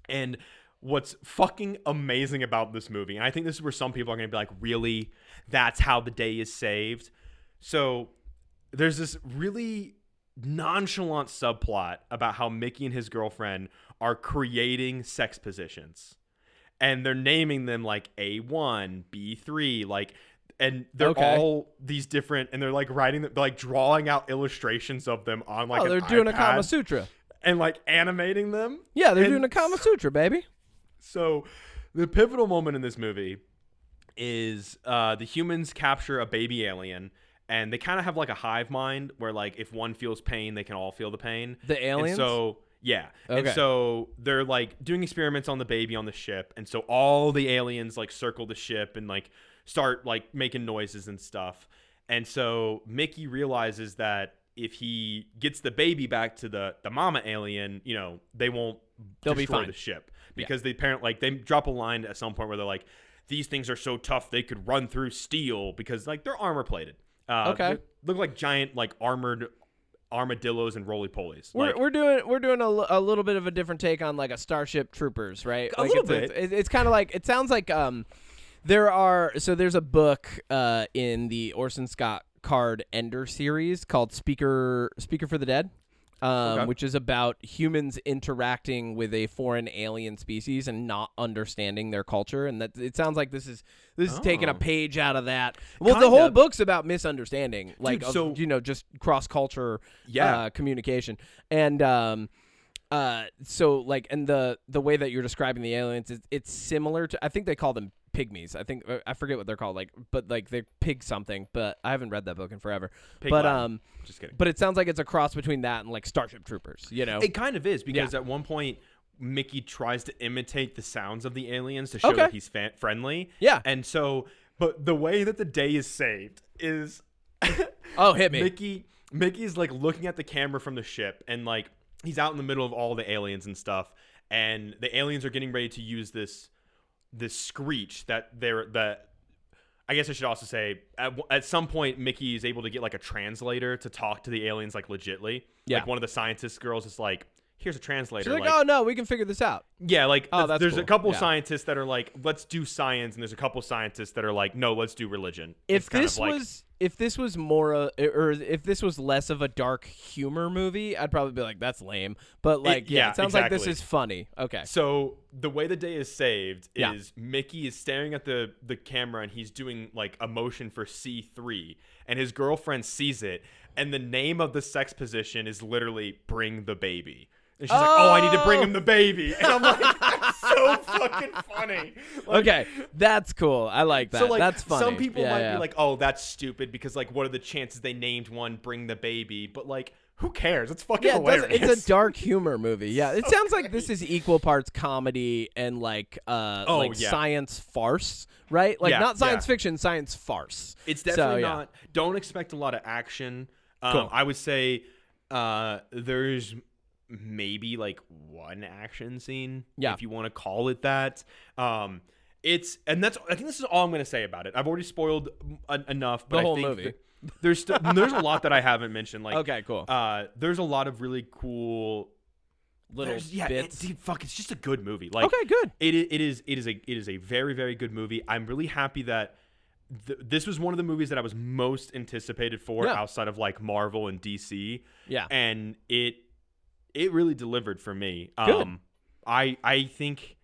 And what's fucking amazing about this movie, and I think this is where some people are going to be like, really? That's how the day is saved? So there's this really nonchalant subplot about how Mickey and his girlfriend are creating sex positions. And they're naming them like A1, B3, like, and they're all these different, and they're like they're like drawing out illustrations of them on like they're doing a Kama Sutra. And like animating them. Yeah, they're doing a Kama Sutra, baby. So the pivotal moment in this movie is the humans capture a baby alien, and they kind of have like a hive mind where like if one feels pain, they can all feel the pain. The aliens? And so yeah. Okay. And so they're like doing experiments on the baby on the ship, and so all the aliens like circle the ship and like start like making noises and stuff. And so Mickey realizes that if he gets the baby back to the mama alien, you know, they won't destroy the ship because they drop a line at some point where they're like, these things are so tough they could run through steel because like they're armor plated. They look like giant like armored armadillos and roly-polies. We're doing a little bit of a different take on like a Starship Troopers, right? A little bit. It's kind of like, it sounds like there's a book in the Orson Scott Card Ender series called Speaker for the Dead. Which is about humans interacting with a foreign alien species and not understanding their culture, and that it sounds like this is taking a page out of that. Well, the whole book's about misunderstanding, like just cross culture communication, and so like, and the way that you're describing the aliens it's similar to, I think they call them pygmies. I forget what they're called, but they're pig something. But I haven't read that book in forever. Just kidding. But it sounds like it's a cross between that and like Starship Troopers. You know, it kind of is because at one point Mickey tries to imitate the sounds of the aliens to show that he's friendly. Yeah, and so, but the way that the day is saved is, hit me. Mickey's like looking at the camera from the ship, and like he's out in the middle of all the aliens and stuff, and the aliens are getting ready to use this screech that I guess I should also say at some point Mickey is able to get like a translator to talk to the aliens like legitly. Yeah. Like one of the scientist girls is like, here's a translator. She's like, oh no, we can figure this out. Yeah, like there's cool. a couple scientists that are like, let's do science, and there's a couple scientists that are like, no, let's do religion. If this was more or if this was less of a dark humor movie, I'd probably be like, that's lame. But like, it sounds like this is funny. Okay. So the way the day is saved is Mickey is staring at the camera and he's doing like a motion for C3, and his girlfriend sees it, and the name of the sex position is literally "Bring the Baby." And she's like, oh, I need to bring him the baby. And I'm like, that's so fucking funny. Like, okay, that's cool. I like that. So like, that's funny. Some people might be like, oh, that's stupid because like, what are the chances they named one Bring the Baby? But like, who cares? It's fucking hilarious. It's a dark humor movie. Yeah, it sounds like this is equal parts comedy and like science farce, right? Like not science fiction, science farce. It's definitely not. Don't expect a lot of action. Cool. I would say there's maybe like one action scene, if you want to call it that. I think this is all I'm going to say about it. I've already spoiled enough, but the whole I think movie. There's a lot that I haven't mentioned. Like, okay, cool. There's a lot of really cool little bits. It's just a good movie. Like, okay, good. It is a very, very good movie. I'm really happy that this was one of the movies that I was most anticipated for outside of like Marvel and DC. Yeah, and it really delivered for me. Good. I think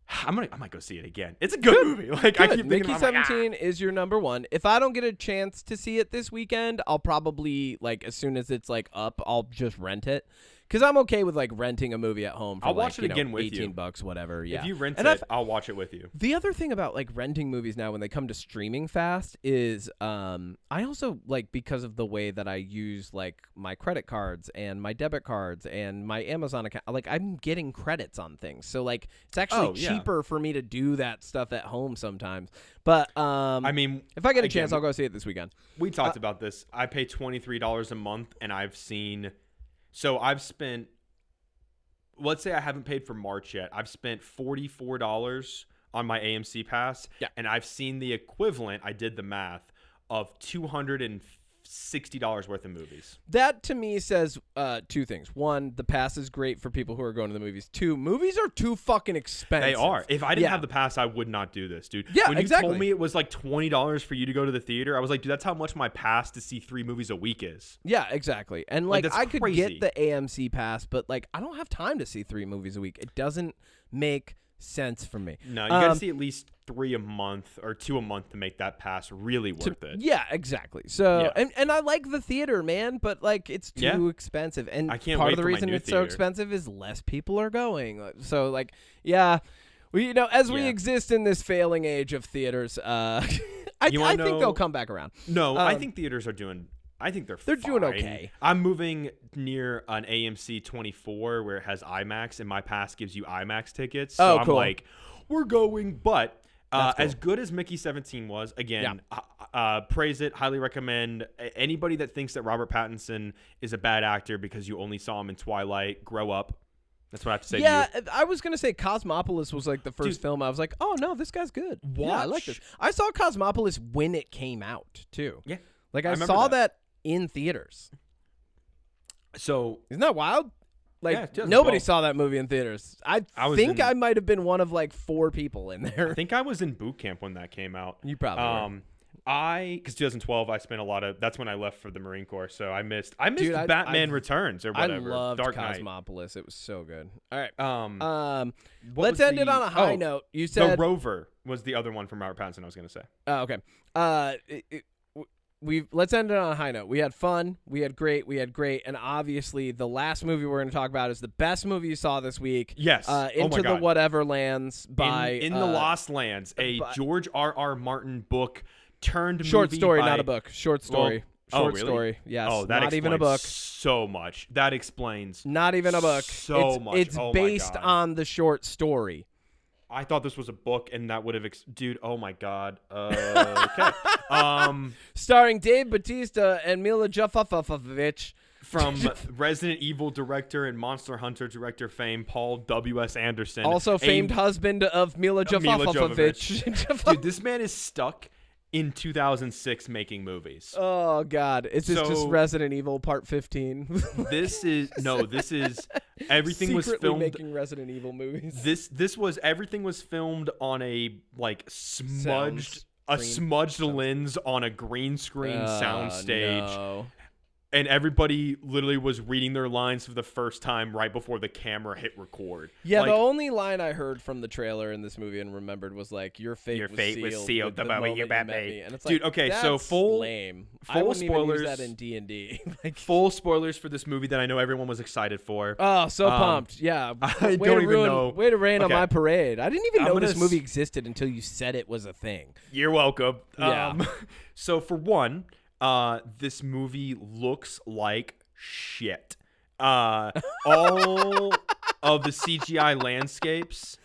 I might go see it again. It's a good movie. Like, good. I keep thinking Mickey 17 is your number one. If I don't get a chance to see it this weekend, I'll probably like as soon as it's like up, I'll just rent it. Because I'm okay with like renting a movie at home for I'll watch it again with you. $18, whatever. Yeah. If you rent it, I'll watch it with you. The other thing about like renting movies now when they come to streaming fast is I also like, because of the way that I use like my credit cards and my debit cards and my Amazon account, like I'm getting credits on things. So like it's actually cheaper for me to do that stuff at home sometimes. But I mean, if I get a chance, I'll go see it this weekend. We talked about this. I pay $23 a month and I've seen. So I've spent, let's say I haven't paid for March yet. I've spent $44 on my AMC pass. Yeah. And I've seen the equivalent, I did the math, of $260 worth of movies. That to me says two things. One, the pass is great for people who are going to the movies. Two, movies are too fucking expensive. They are. If I didn't have the pass, I would not do this, dude. Yeah, when you told me it was like $20 for you to go to the theater, I was like, dude, that's how much my pass to see 3 movies a week is. Yeah, exactly. And like I could get the AMC pass, but like I don't have time to see 3 movies a week. It doesn't make sense for me. No, you gotta see at least 3 a month or 2 a month to make that pass really worth it. Yeah, exactly. So and I like the theater, man, but like it's too expensive. And I can't part wait of the for my reason new it's theater. so expensive is less people are going. So like, we as we exist in this failing age of theaters, I think they'll come back around. No, I think theaters are doing. I think they're doing okay. I'm moving near an AMC 24 where it has IMAX, and my pass gives you IMAX tickets. So I'm like, we're going. But As good as Mickey 17 was, again, praise it, highly recommend. Anybody that thinks that Robert Pattinson is a bad actor because you only saw him in Twilight, grow up. That's what I have to say to you. I was going to say Cosmopolis was like the first film I was like, oh, no, this guy's good. Yeah, I like this. I saw Cosmopolis when it came out, too. Yeah. Like, I saw that in theaters. So isn't that wild? Like, nobody saw that movie in theaters. I think I might have been one of like 4 people in there. I think I was in boot camp when that came out. You probably were. Because 2012, I spent that's when I left for the Marine Corps, so I missed Batman Returns or whatever. I loved Dark Cosmopolis. Knight. It was so good. All right. Let's end it on a high note. You said The Rover was the other one from Robert Pattinson I was going to say. Oh, okay. Let's end it on a high note. We had fun. We had great. And obviously, the last movie we're going to talk about is the best movie you saw this week. Yes. Into the Whatever Lands by In the Lost Lands, a George R.R. Martin book turned short movie story, by, not a book. Short story. Short really? Story. Yes. Oh, that not even a book. So much. That explains. Not even a book. So much. It's based on the short story. I thought this was a book, and that would have, dude. Oh my god. Okay. Starring Dave Bautista and Mila Joffoffavich. From Resident Evil director and Monster Hunter director fame, Paul W.S. Anderson. Also famed husband of Mila Joffoffavich. Dude, this man is stuck in 2006 making movies. Oh, God. Is this just Resident Evil Part 15? This is everything was filmed making Resident Evil movies. Everything was filmed on a smudged lens on a green screen soundstage. No. And everybody literally was reading their lines for the first time right before the camera hit record. Yeah, the only line I heard from the trailer in this movie and remembered was like, "Your fate was sealed the moment you met me." And it's like, dude, okay, that's so full spoilers. Even use that in D&D. Full spoilers for this movie that I know everyone was excited for. Oh, so pumped! Yeah, I don't even know. Way to rain on my parade. I didn't even know this movie existed until you said it was a thing. You're welcome. Yeah. So for one. This movie looks like shit. All of the CGI landscapes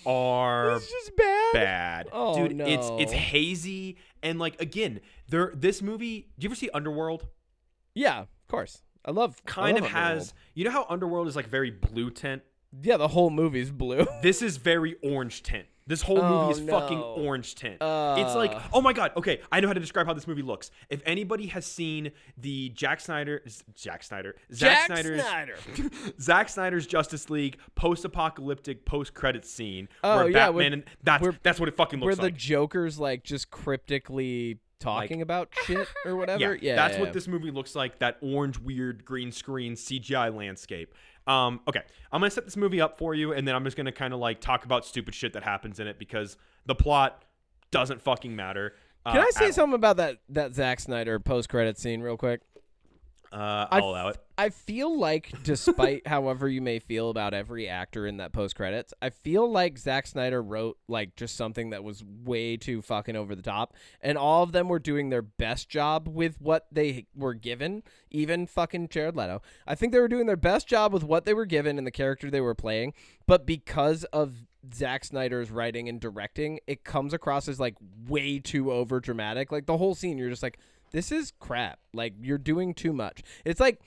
are it's just bad. Oh, dude, no. It's hazy and like again, this movie. Do you ever see Underworld? Yeah, of course. I love has. You know how Underworld is like very blue tint? Yeah, the whole movie's blue. This is very orange tint. This whole movie is fucking orange tint. It's like, oh my god. Okay, I know how to describe how this movie looks. If anybody has seen the Zack Snyder's Justice League post-apocalyptic post-credit scene where Batman and that's what it fucking looks like. Where the Joker's like just cryptically talking about shit or whatever. Yeah, that's what this movie looks like. That orange, weird green screen CGI landscape. Okay, I'm gonna set this movie up for you, and then I'm just gonna kind of like talk about stupid shit that happens in it because the plot doesn't fucking matter. Can I say something about that Zack Snyder post-credit scene real quick? I'll allow it. I feel like, despite however you may feel about every actor in that post-credits, I feel like Zack Snyder wrote like just something that was way too fucking over the top, and all of them were doing their best job with what they were given, even fucking Jared Leto. I think they were doing their best job with what they were given and the character they were playing, but because of Zack Snyder's writing and directing, it comes across as like way too over dramatic. Like the whole scene, you're just like, this is crap. Like you're doing too much. It's like,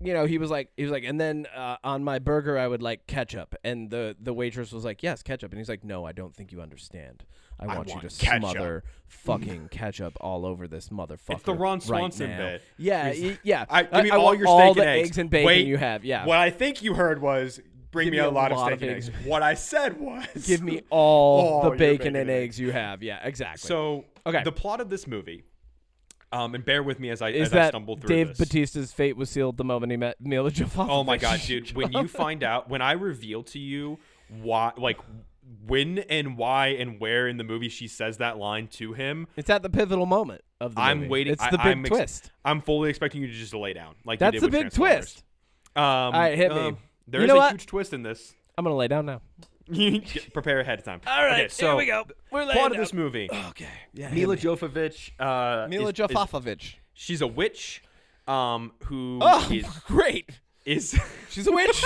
you know, he was like, and then on my burger I would like ketchup, and the waitress was like, yes, ketchup, and he's like, no, I don't think you understand. I want you to smother fucking ketchup all over this motherfucker. It's the Ron Swanson bit. Yeah, yeah. Give me all your all steak the and eggs and bacon you have. Yeah. What I think you heard was, bring me a lot of steak and eggs. What I said was, give me all the bacon and eggs you have. Yeah, exactly. So, okay, the plot of this movie. And bear with me as I stumble through Dave this. Bautista's fate was sealed the moment he met Mila Joffoffavich. Oh my god, dude! When you find out, when I reveal to you why, like, when and why and where in the movie she says that line to him, it's at the pivotal moment of the movie. I'm waiting. It's the big twist. I'm fully expecting you to just lay down. Like that's you did the with big twist. All right, hit me. There is a huge twist in this. I'm gonna lay down now. Prepare ahead of time. All right, okay, so here we go. We're laying plot down. of this movie. Okay, yeah. Mila Joffoffavich. Mila Joffoffavich. She's a witch. Who is great? She's a witch?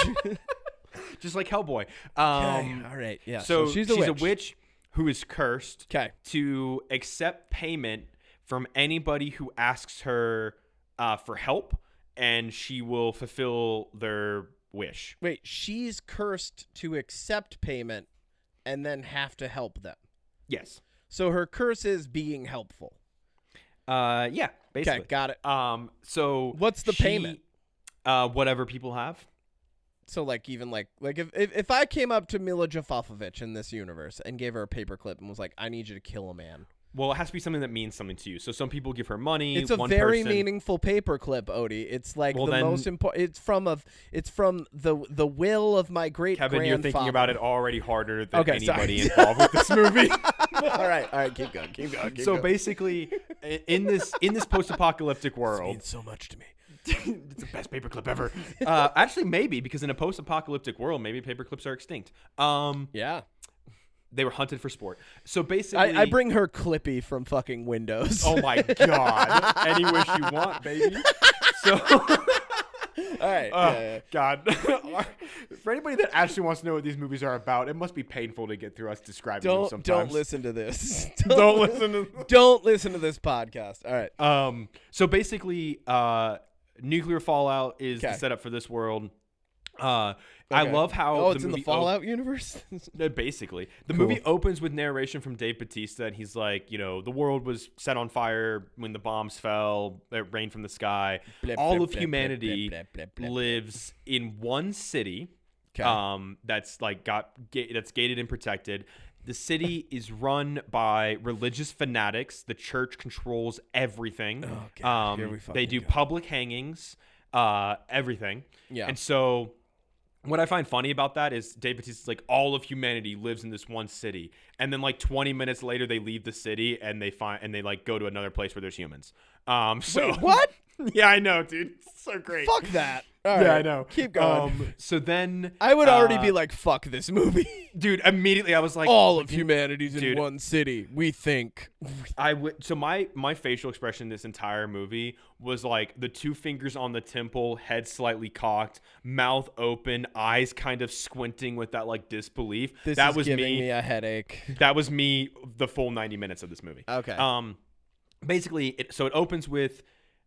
Just like Hellboy. Okay, all right, yeah. So she's a witch who is cursed to accept payment from anybody who asks her for help, and she will fulfill their wish. Wait, she's cursed to accept payment and then have to help them. Yes. So her curse is being helpful. Yeah, basically. Okay, got it. So what's the payment? Whatever people have. So like even like if I came up to Mila Joffoffavich in this universe and gave her a paperclip and was like, I need you to kill a man. Well, it has to be something that means something to you. So some people give her money. It's a very meaningful paperclip, Odie. It's like most important. It's from the will of my great grandfather. Kevin, you're thinking about it already harder than anybody involved with this movie. All right, keep going. So basically, in this post-apocalyptic world, this means so much to me. It's the best paperclip ever. Actually, maybe, because in a post-apocalyptic world, maybe paperclips are extinct. Yeah. They were hunted for sport. So basically... I bring her Clippy from fucking Windows. Oh, my God. Any wish you want, baby. So... All right. God. For anybody that actually wants to know what these movies are about, it must be painful to get through us describing them sometimes. Don't listen to this. Don't listen to Don't listen to this podcast. All right. So basically, nuclear fallout is the setup for this world. I love how it's in the Fallout universe. Basically, the movie opens with narration from Dave Bautista, and he's like, the world was set on fire when the bombs fell. It rained from the sky. All of humanity lives in one city. That's like that's gated and protected. The city is run by religious fanatics. The church controls everything. Oh, God. Here we they do public hangings, everything. Yeah. And so what I find funny about that is Dave Bautista's like, all of humanity lives in this one city. And then like 20 minutes later, they leave the city and they like go to another place where there's humans. Wait, what? Yeah, I know, dude. It's so great. Fuck that. All right, I know. Keep going. So then I would already be like, fuck this movie. Dude, immediately I was like, all of humanity's in one city. We think. So my facial expression in this entire movie was like the two fingers on the temple, head slightly cocked, mouth open, eyes kind of squinting with that like disbelief. That was giving me a headache. That was me the full 90 minutes of this movie. Okay. Basically, it opens with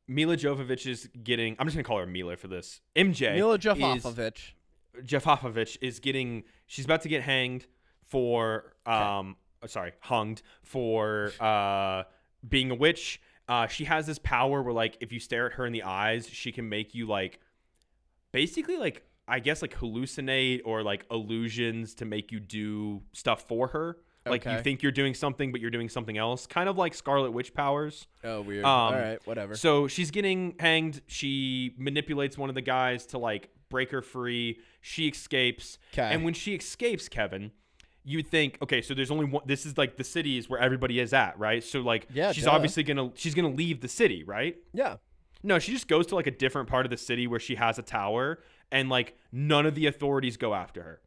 Mila Joffoffavich is getting... I'm just going to call her Mila for this. MJ. Mila Joffoffavich. Joffoffavich is getting... She's about to get hanged for... hunged for being a witch. She has this power where, like, if you stare at her in the eyes, she can make you, like... Basically, like, I guess, like, hallucinate or, like, illusions to make you do stuff for her. Like, you think you're doing something, but you're doing something else. Kind of like Scarlet Witch powers. Oh, weird. All right, whatever. So she's getting hanged. She manipulates one of the guys to, like, break her free. She escapes. And when she escapes, Kevin, you'd think, okay, so there's only one. This is, like, the city is where everybody is at, right? So, like, she's obviously she's going to leave the city, right? Yeah. No, she just goes to, like, a different part of the city where she has a tower, and, like, none of the authorities go after her.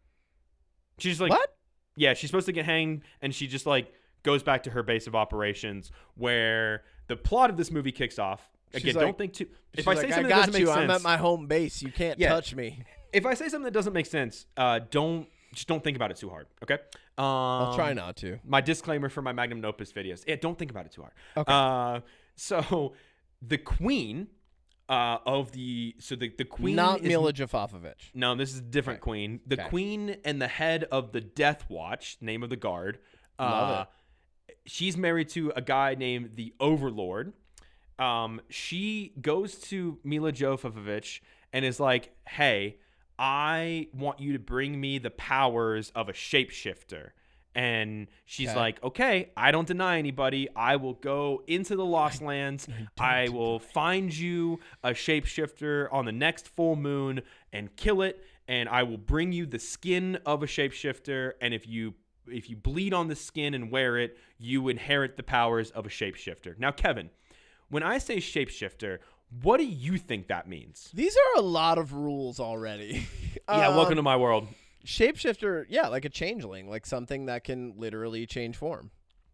She's like... What? Yeah, she's supposed to get hanged, and she just, like, goes back to her base of operations where the plot of this movie kicks off. Again, don't think too... If I say something that doesn't make sense... I'm at my home base. You can't touch me. If I say something that doesn't make sense, don't think about it too hard, okay? I'll try not to. My disclaimer for my Magnum Opus videos. Yeah, don't think about it too hard. Okay. So, the queen... the queen, not Mila Joffoffavich. No, this is a different queen. The queen and the head of the Death Watch, name of the guard. Love it. She's married to a guy named the Overlord. She goes to Mila Joffoffavich and is like, "Hey, I want you to bring me the powers of a shapeshifter." And she's like, okay, I don't deny anybody. I will go into the Lost Lands. I will find you a shapeshifter on the next full moon and kill it. And I will bring you the skin of a shapeshifter. And if you bleed on the skin and wear it, you inherit the powers of a shapeshifter. Now, Kevin, when I say shapeshifter, what do you think that means? These are a lot of rules already. Yeah, welcome to my world. Shapeshifter, yeah, like a changeling, like something that can literally change form.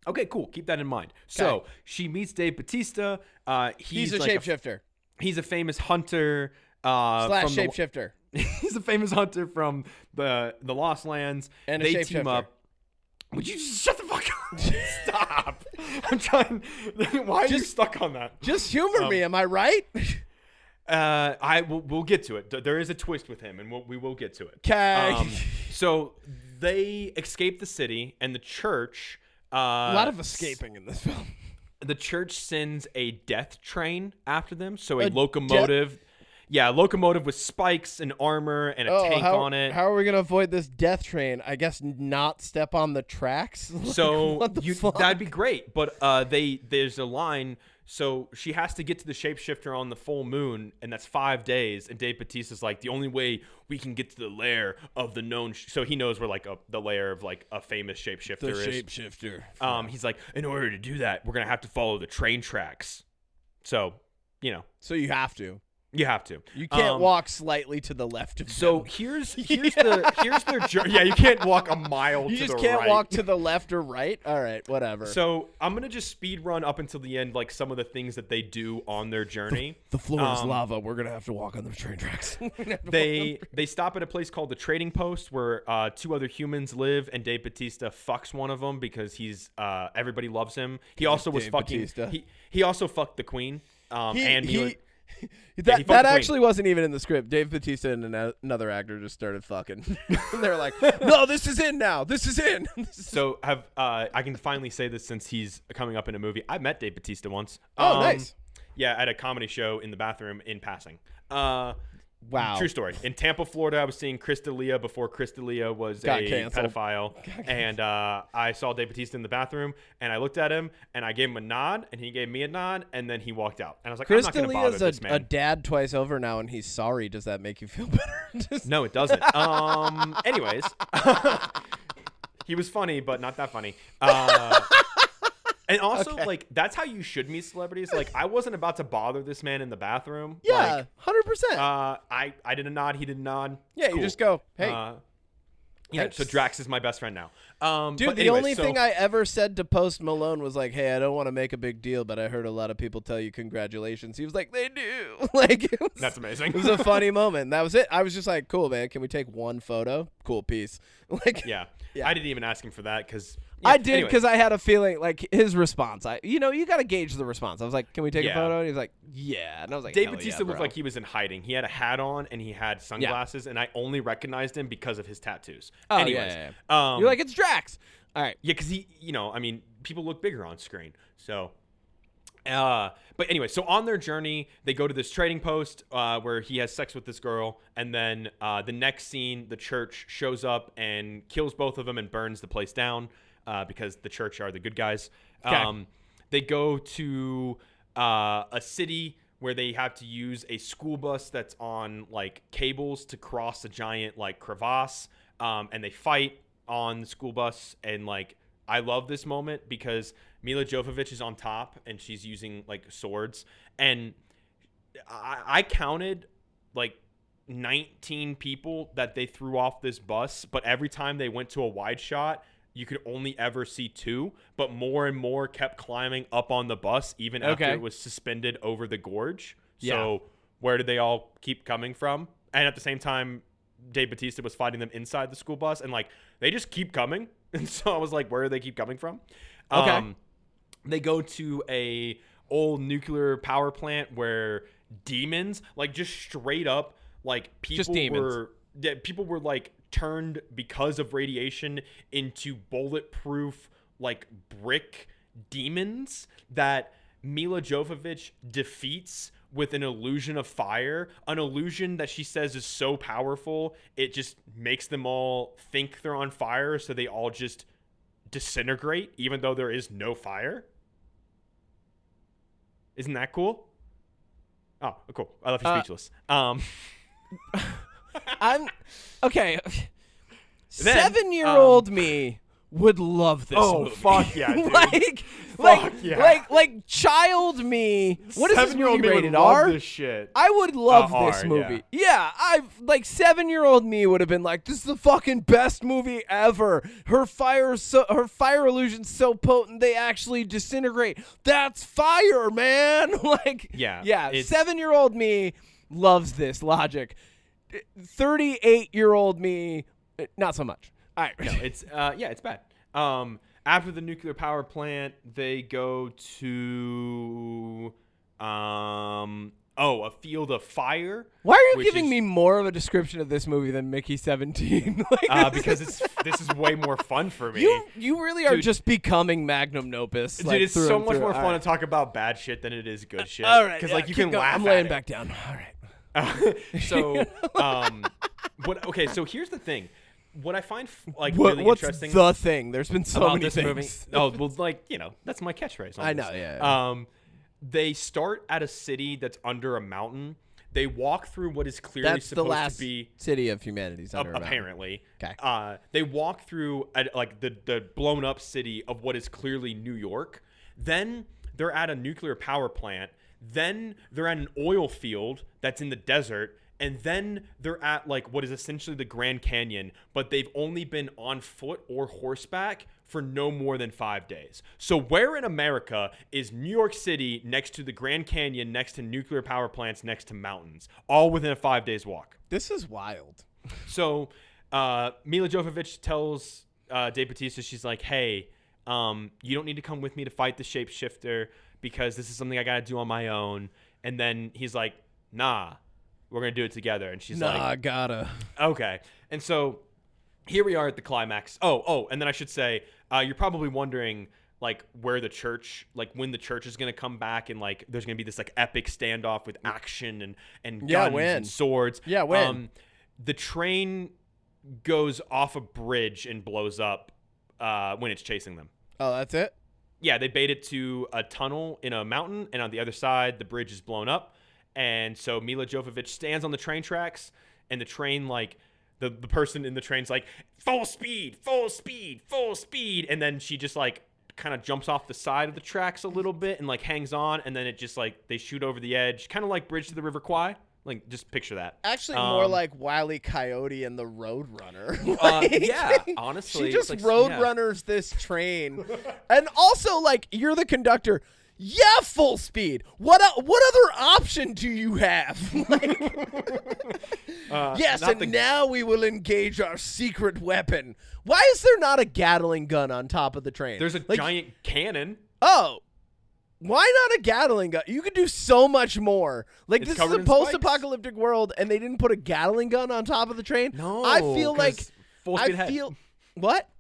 Okay, cool. Keep that in mind. So she meets Dave Bautista. He's a shapeshifter. He's a famous hunter. Slash shapeshifter. He's a famous hunter from the Lost Lands. And they team up. Would you shut the fuck Stop. I'm trying. Why are you stuck on that? Just humor me. Am I right? We'll get to it. There is a twist with him, and we will get to it. Okay. So they escape the city, and the church. A lot of escaping in this film. The church sends a death train after them. So a locomotive. Yeah, a locomotive with spikes and armor and a tank on it. How are we going to avoid this death train? I guess not step on the tracks? So what the fuck? That'd be great. But there's a line. So she has to get to the shapeshifter on the full moon, and that's 5 days. And Dave Bautista's like, the only way we can get to the lair of the known. So he knows where like the lair of like a famous shapeshifter is. The shapeshifter. He's like, in order to do that, we're going to have to follow the train tracks. So, So you have to. You have to. You can't walk slightly to the left of them. So here's their journey. Yeah, you can't walk a mile to the right. You just can't walk to the left or right? All right, whatever. So I'm going to just speed run up until the end, like some of the things that they do on their journey. The floor is lava. We're going to have to walk on the train tracks. They stop at a place called the Trading Post where 2 other humans live, and Dave Bautista fucks one of them because he's everybody loves him. He also was fucking. He also fucked the queen. That actually wasn't even in the script. Dave Bautista and another actor just started fucking. And they're like, "No, this is in now. This is in." So I can finally say this since he's coming up in a movie. I met Dave Bautista once. Oh, nice. Yeah, at a comedy show in the bathroom in passing. Wow. True story. In Tampa, Florida, I was seeing Chris D'Elia before Chris D'Elia was pedophile. And I saw Dave Bautista in the bathroom, and I looked at him, and I gave him a nod, and he gave me a nod, and then he walked out. And I was like, Chris I'm not going to bother this man. a dad twice over now, and he's sorry. Does that make you feel better? No, it doesn't. Anyways. He was funny, but not that funny. And also, like, that's how you should meet celebrities. Like, I wasn't about to bother this man in the bathroom. Yeah, 100%. I did a nod. He did a nod. Yeah, you just go, hey. So Drax is my best friend now. Dude, the only thing I ever said to Post Malone was like, hey, I don't want to make a big deal, but I heard a lot of people tell you congratulations. He was like, they do. That's amazing. It was a funny moment. That was it. I was just like, cool, man. Can we take one photo? Cool, peace. Yeah. I didn't even ask him for that because... I did because I had a feeling like his response. You got to gauge the response. I was like, "Can we take a photo?" And he was like, "Yeah." And I was like, Dave Bautista looked like he was in hiding. He had a hat on and he had sunglasses, and I only recognized him because of his tattoos. Oh, anyways, you're like, it's Drax. All right. Yeah, because he, people look bigger on screen. So, but anyway, so on their journey, they go to this trading post where he has sex with this girl, and then the next scene, the church shows up and kills both of them and burns the place down. Because the church are the good guys. Okay. They go to a city where they have to use a school bus that's on like cables to cross a giant like crevasse. And they fight on the school bus. And like, I love this moment because Mila Joffoffavich is on top and she's using like swords. And I counted like 19 people that they threw off this bus. But every time they went to a wide shot, you could only ever see 2, but more and more kept climbing up on the bus even after it was suspended over the gorge. So where did they all keep coming from? And at the same time, Dave Bautista was fighting them inside the school bus, and like they just keep coming. And so I was like, where do they keep coming from? They go to a old nuclear power plant where demons, like just straight up, like people were like turned because of radiation into bulletproof like brick demons that Mila Joffoffavich defeats with an illusion of fire, an illusion that she says is so powerful it just makes them all think they're on fire, so they all just disintegrate even though there is no fire. Isn't that cool? Oh, cool. I left you speechless. I'm okay. 7-year-old me would love this movie. Fuck yeah, dude. like child me. What is this movie rated? R? Love this shit. I would love this movie. Yeah, 7-year-old me would have been like, this is the fucking best movie ever. Her fire illusion's so potent they actually disintegrate. That's fire, man. 7-year-old me loves this logic. 38-year-old me, not so much. All right. No, it's it's bad. After the nuclear power plant, they go to a field of fire. Why are you giving me more of a description of this movie than Mickey 17? Because this is way more fun for me. You really are just becoming magnum opus. Dude, it's so much more fun to talk about bad shit than it is good shit. All right, because you can laugh. I'm laying back down. All right. So here's the thing. What I find really interesting. What's the thing? There's been so many things. That's my catchphrase. I know. Yeah. They start at a city that's under a mountain. They walk through what is clearly that's supposed the last to be city of humanity's under apparently. Okay. They walk through the blown up city of what is clearly New York. Then they're at a nuclear power plant. Then they're at an oil field that's in the desert. And then they're at what is essentially the Grand Canyon, but they've only been on foot or horseback for no more than 5 days. So where in America is New York City next to the Grand Canyon, next to nuclear power plants, next to mountains, all within a 5 days walk? This is wild. So Mila Joffoffavich tells Dave Bautista, she's like, hey, you don't need to come with me to fight the shapeshifter because this is something I got to do on my own. And then he's like, nah. We're going to do it together. And she's like... Nah, gotta. Okay. And so here we are at the climax. Oh, and then I should say, you're probably wondering, where the church... when the church is going to come back and, there's going to be this, epic standoff with action and guns and swords. Yeah, when? The train goes off a bridge and blows up when it's chasing them. Oh, that's it? Yeah, they bait it to a tunnel in a mountain, and on the other side, the bridge is blown up. And so Mila Joffoffavich stands on the train tracks, and the train, the person in the train's like, full speed, full speed, full speed. And then she just, kind of jumps off the side of the tracks a little bit and, hangs on. And then it just, they shoot over the edge, kind of like Bridge to the River Kwai. Just picture that. Actually, more like Wile E. Coyote and the Roadrunner. Yeah, honestly. She just roadrunners this train. And also, you're the conductor. Yeah, full speed. What other option do you have? Yes, and now we will engage our secret weapon. Why is there not a Gatling gun on top of the train? There's a giant cannon. Oh. Why not a Gatling gun? You could do so much more. This is a post-apocalyptic world, and they didn't put a Gatling gun on top of the train? No. I feel full speed ahead. What?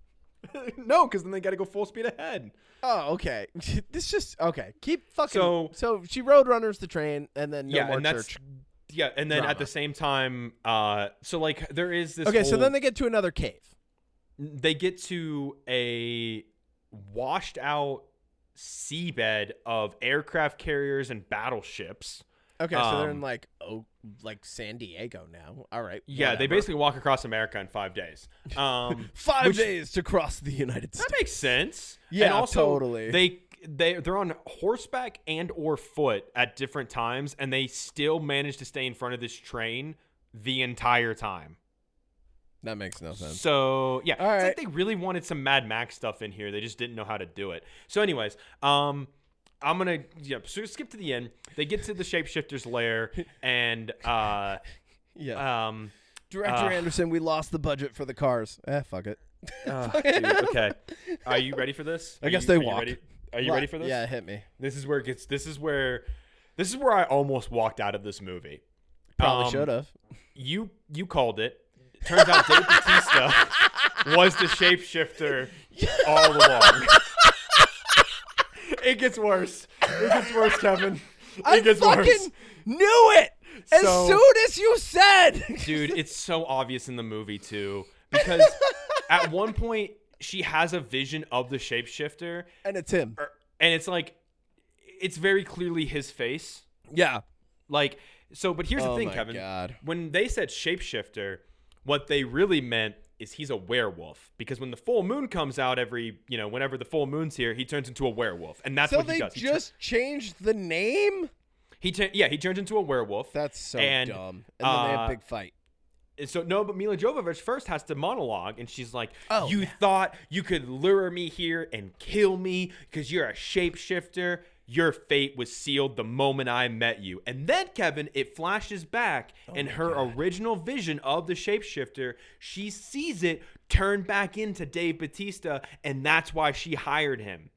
No, because then they got to go full speed ahead. Oh, okay. This just okay. Keep fucking. So she roadrunners the train, and then more church. Yeah, and then at the same time, there is this. Okay, so then they get to another cave. They get to a washed out seabed of aircraft carriers and battleships. Okay, so they're in San Diego now. All right. Yeah, whatever. they basically walk across America in 5 days. 5 days to cross the United States. That makes sense. Yeah, and also, totally. They're on horseback and or foot at different times, and they still manage to stay in front of this train the entire time. That makes no sense. So yeah, all right. It's like they really wanted some Mad Max stuff in here. They just didn't know how to do it. So anyways, I'm gonna skip to the end. They get to the shapeshifter's lair, and Director Anderson, we lost the budget for the cars. Fuck it. Dude, okay. Are you ready for this? I guess they walk. Are you ready for this? Yeah, hit me. This is where it gets. This is where I almost walked out of this movie. Probably should have. You called it. Turns out Dave Bautista was the shapeshifter all along. It gets worse. It gets worse, Kevin. I fucking knew it as soon as you said. Dude, it's so obvious in the movie, too. Because at one point, she has a vision of the shapeshifter. And it's him. And it's very clearly his face. Yeah. But here's the thing, Kevin. God. When they said shapeshifter, what they really meant is he's a werewolf, because when the full moon comes out whenever the full moon's here, he turns into a werewolf, and that's what he does. So they just changed the name? He turns into a werewolf. That's so dumb. And then they have a big fight. So no, but Mila Joffoffavich first has to monologue, and she's like, "You thought you could lure me here and kill me because you're a shapeshifter? your fate was sealed the moment I met you. And then, Kevin, it flashes back, and her original vision of the shapeshifter, she sees it turn back into Dave Bautista, and that's why she hired him.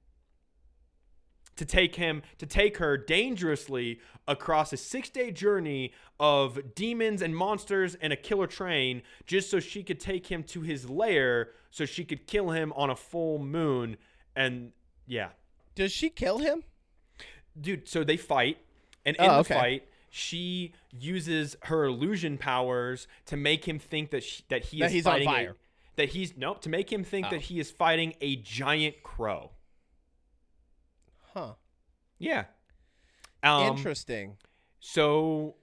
To take her dangerously across a 6-day journey of demons and monsters and a killer train, just so she could take him to his lair, so she could kill him on a full moon. And yeah, does she kill him, dude? So they fight, and in the fight, she uses her illusion powers to make him think that he's fighting on fire. To make him think that he is fighting a giant crow. Huh. Yeah. Interesting. So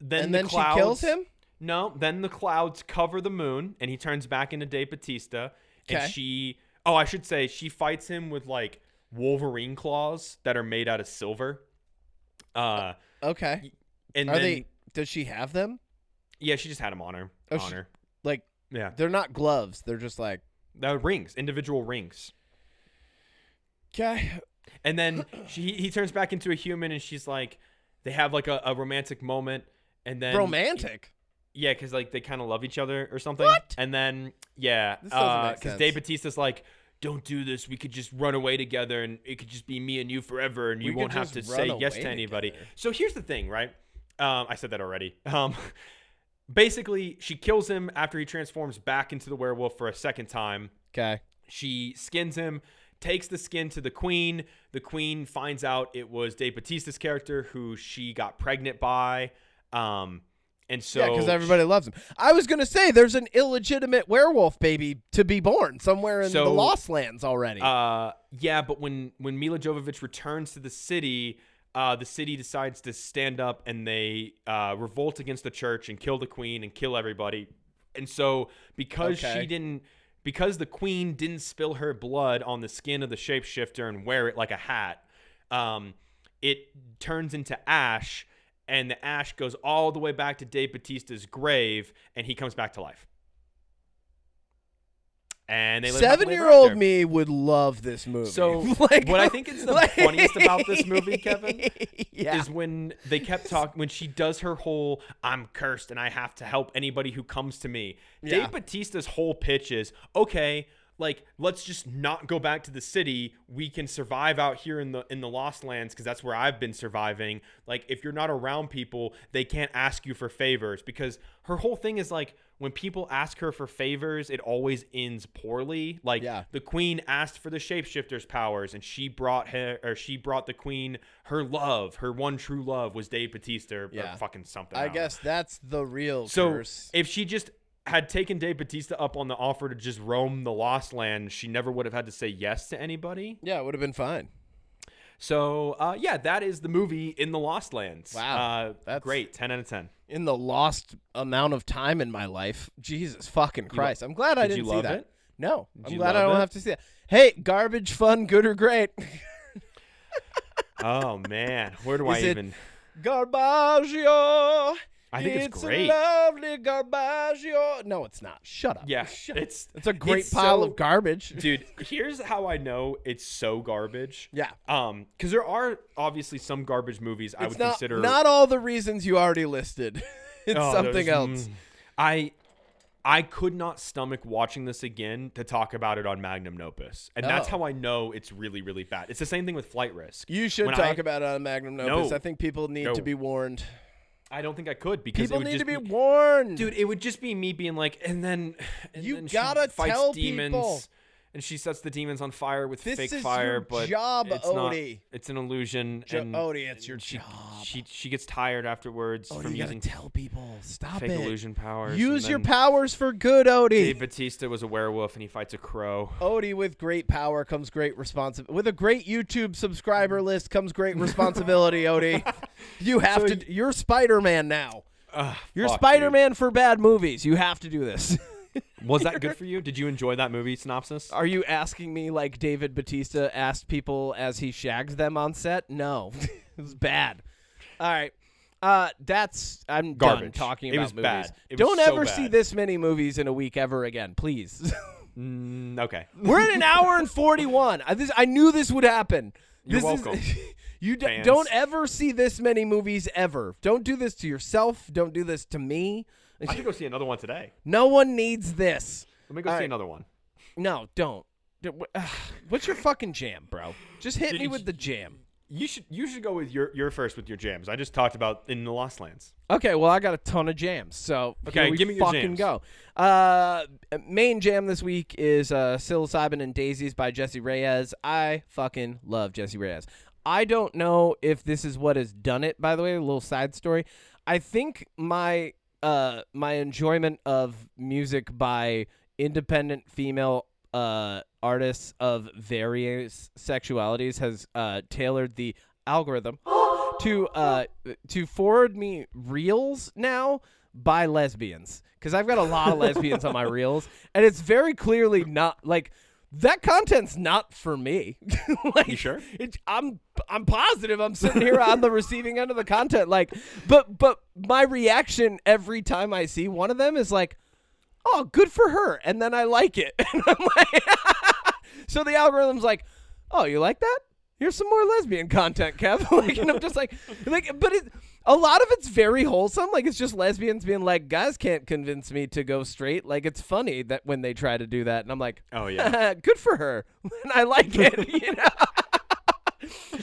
then she kills him? No, then the clouds cover the moon, and he turns back into Dave Bautista. And I should say, she fights him with like Wolverine claws that are made out of silver. Okay. And does she have them? Yeah, she just had them on her. Yeah. They're not gloves. They're just like rings, individual rings. Okay. And then he turns back into a human, and she's like, they have like a romantic moment, and then romantic. Yeah, because like they kind of love each other or something. What? And then because Dave Bautista's like, don't do this. We could just run away together, and it could just be me and you forever, and you won't have to say yes to anybody. Together. So here's the thing, right? I said that already. Basically, she kills him after he transforms back into the werewolf for a second time. Okay. She skins him, takes the skin to the queen. The queen finds out it was Dave Bautista's character who she got pregnant by. And so because everybody loves him. I was going to say there's an illegitimate werewolf baby to be born somewhere in the Lost Lands already. Yeah, but when Mila Joffoffavich returns to the city decides to stand up, and they revolt against the church and kill the queen and kill everybody. And so because the queen didn't spill her blood on the skin of the shapeshifter and wear it like a hat, it turns into ash, and the ash goes all the way back to Dave Bautista's grave, and he comes back to life. And they 7-year-old me would love this movie. So what I think is the funniest about this movie, Kevin, is when they kept talking, when she does her whole, I'm cursed and I have to help anybody who comes to me. Yeah. Dave Bautista's whole pitch is, okay, like, let's just not go back to the city. We can survive out here in the Lost Lands, because that's where I've been surviving. Like, if you're not around people, they can't ask you for favors, because her whole thing is like, when people ask her for favors, it always ends poorly. Like, the queen asked for the shapeshifter's powers, and she brought the queen her love. Her one true love was Dave Bautista, or fucking something. I guess that's the real curse. So if she just had taken Dave Bautista up on the offer to just roam the Lost Land, she never would have had to say yes to anybody. Yeah, it would have been fine. So, that is the movie In the Lost Lands. Wow. That's great. 10 out of 10. In the lost amount of time in my life. Jesus fucking Christ. I'm glad I didn't see that. Did you love it? No. I'm glad I don't have to see that. Hey, garbage, fun, good or great? Oh, man. Where do I even... Garbaggio. I think it's great. It's a lovely Garbaggio. No, it's not. Shut up. Yeah, it's a great pile of garbage. Dude, here's how I know it's so garbage. Yeah. Because there are obviously some garbage movies I would consider. Not all the reasons you already listed. It's something else. I could not stomach watching this again to talk about it on Magnum Opus. And that's how I know it's really, really bad. It's the same thing with Flight Risk. You should talk about it on Magnum Opus. I think people need to be warned. I don't think I could, because people it would need just to be warned. Dude, it would just be me being like, and then you gotta fights tell demons, people. And she sets the demons on fire with fake This fire, is your job, Odie. It's an illusion. Odie, it's your job. She gets tired afterwards from you using tell people. Stop fake illusion powers. Use your powers for good, Odie. Dave Bautista was a werewolf, and he fights a crow. Odie, with great power comes great responsibility. With a great YouTube subscriber list comes great responsibility, Odie. You're Spider-Man now. You're Spider-Man for bad movies. You have to do this. Was that good for you? Did you enjoy that movie synopsis? Are you asking me like David Bautista asked people as he shagged them on set? No. It was bad. All right. I'm garbage. Done talking about movies. Bad. Don't ever see this many movies in a week ever again, please. Okay. We're at an hour and 41. I knew this would happen. You're welcome. You don't ever see this many movies ever. Don't do this to yourself. Don't do this to me. I should go see another one today. No one needs this. Let me go see another one. No, don't. What's your fucking jam, bro? Just hit me with the jam. You should go with your first with your jams. I just talked about in the Lost Lands. Okay, well I got a ton of jams, so okay, give me your fucking jams. Go. Main jam this week is Psilocybin and Daisies by Jessie Reyez. I fucking love Jessie Reyez. I don't know if this is what has done it. By the way, a little side story. I think my enjoyment of music by independent female artists of various sexualities has tailored the algorithm to forward me reels now by lesbians, because I've got a lot of lesbians on my reels, and it's very clearly not like that content's not for me. Like, you sure? I'm positive I'm sitting here on the receiving end of the content. Like, but my reaction every time I see one of them is like, oh, good for her. And then I like it. And I'm like, so the algorithm's like, oh, you like that? Here's some more lesbian content, Kev. Like, and I'm just like, but a lot of it's very wholesome. Like, it's just lesbians being like, guys can't convince me to go straight. Like, it's funny that when they try to do that, and I'm like, oh yeah, good for her. And I like it, you know.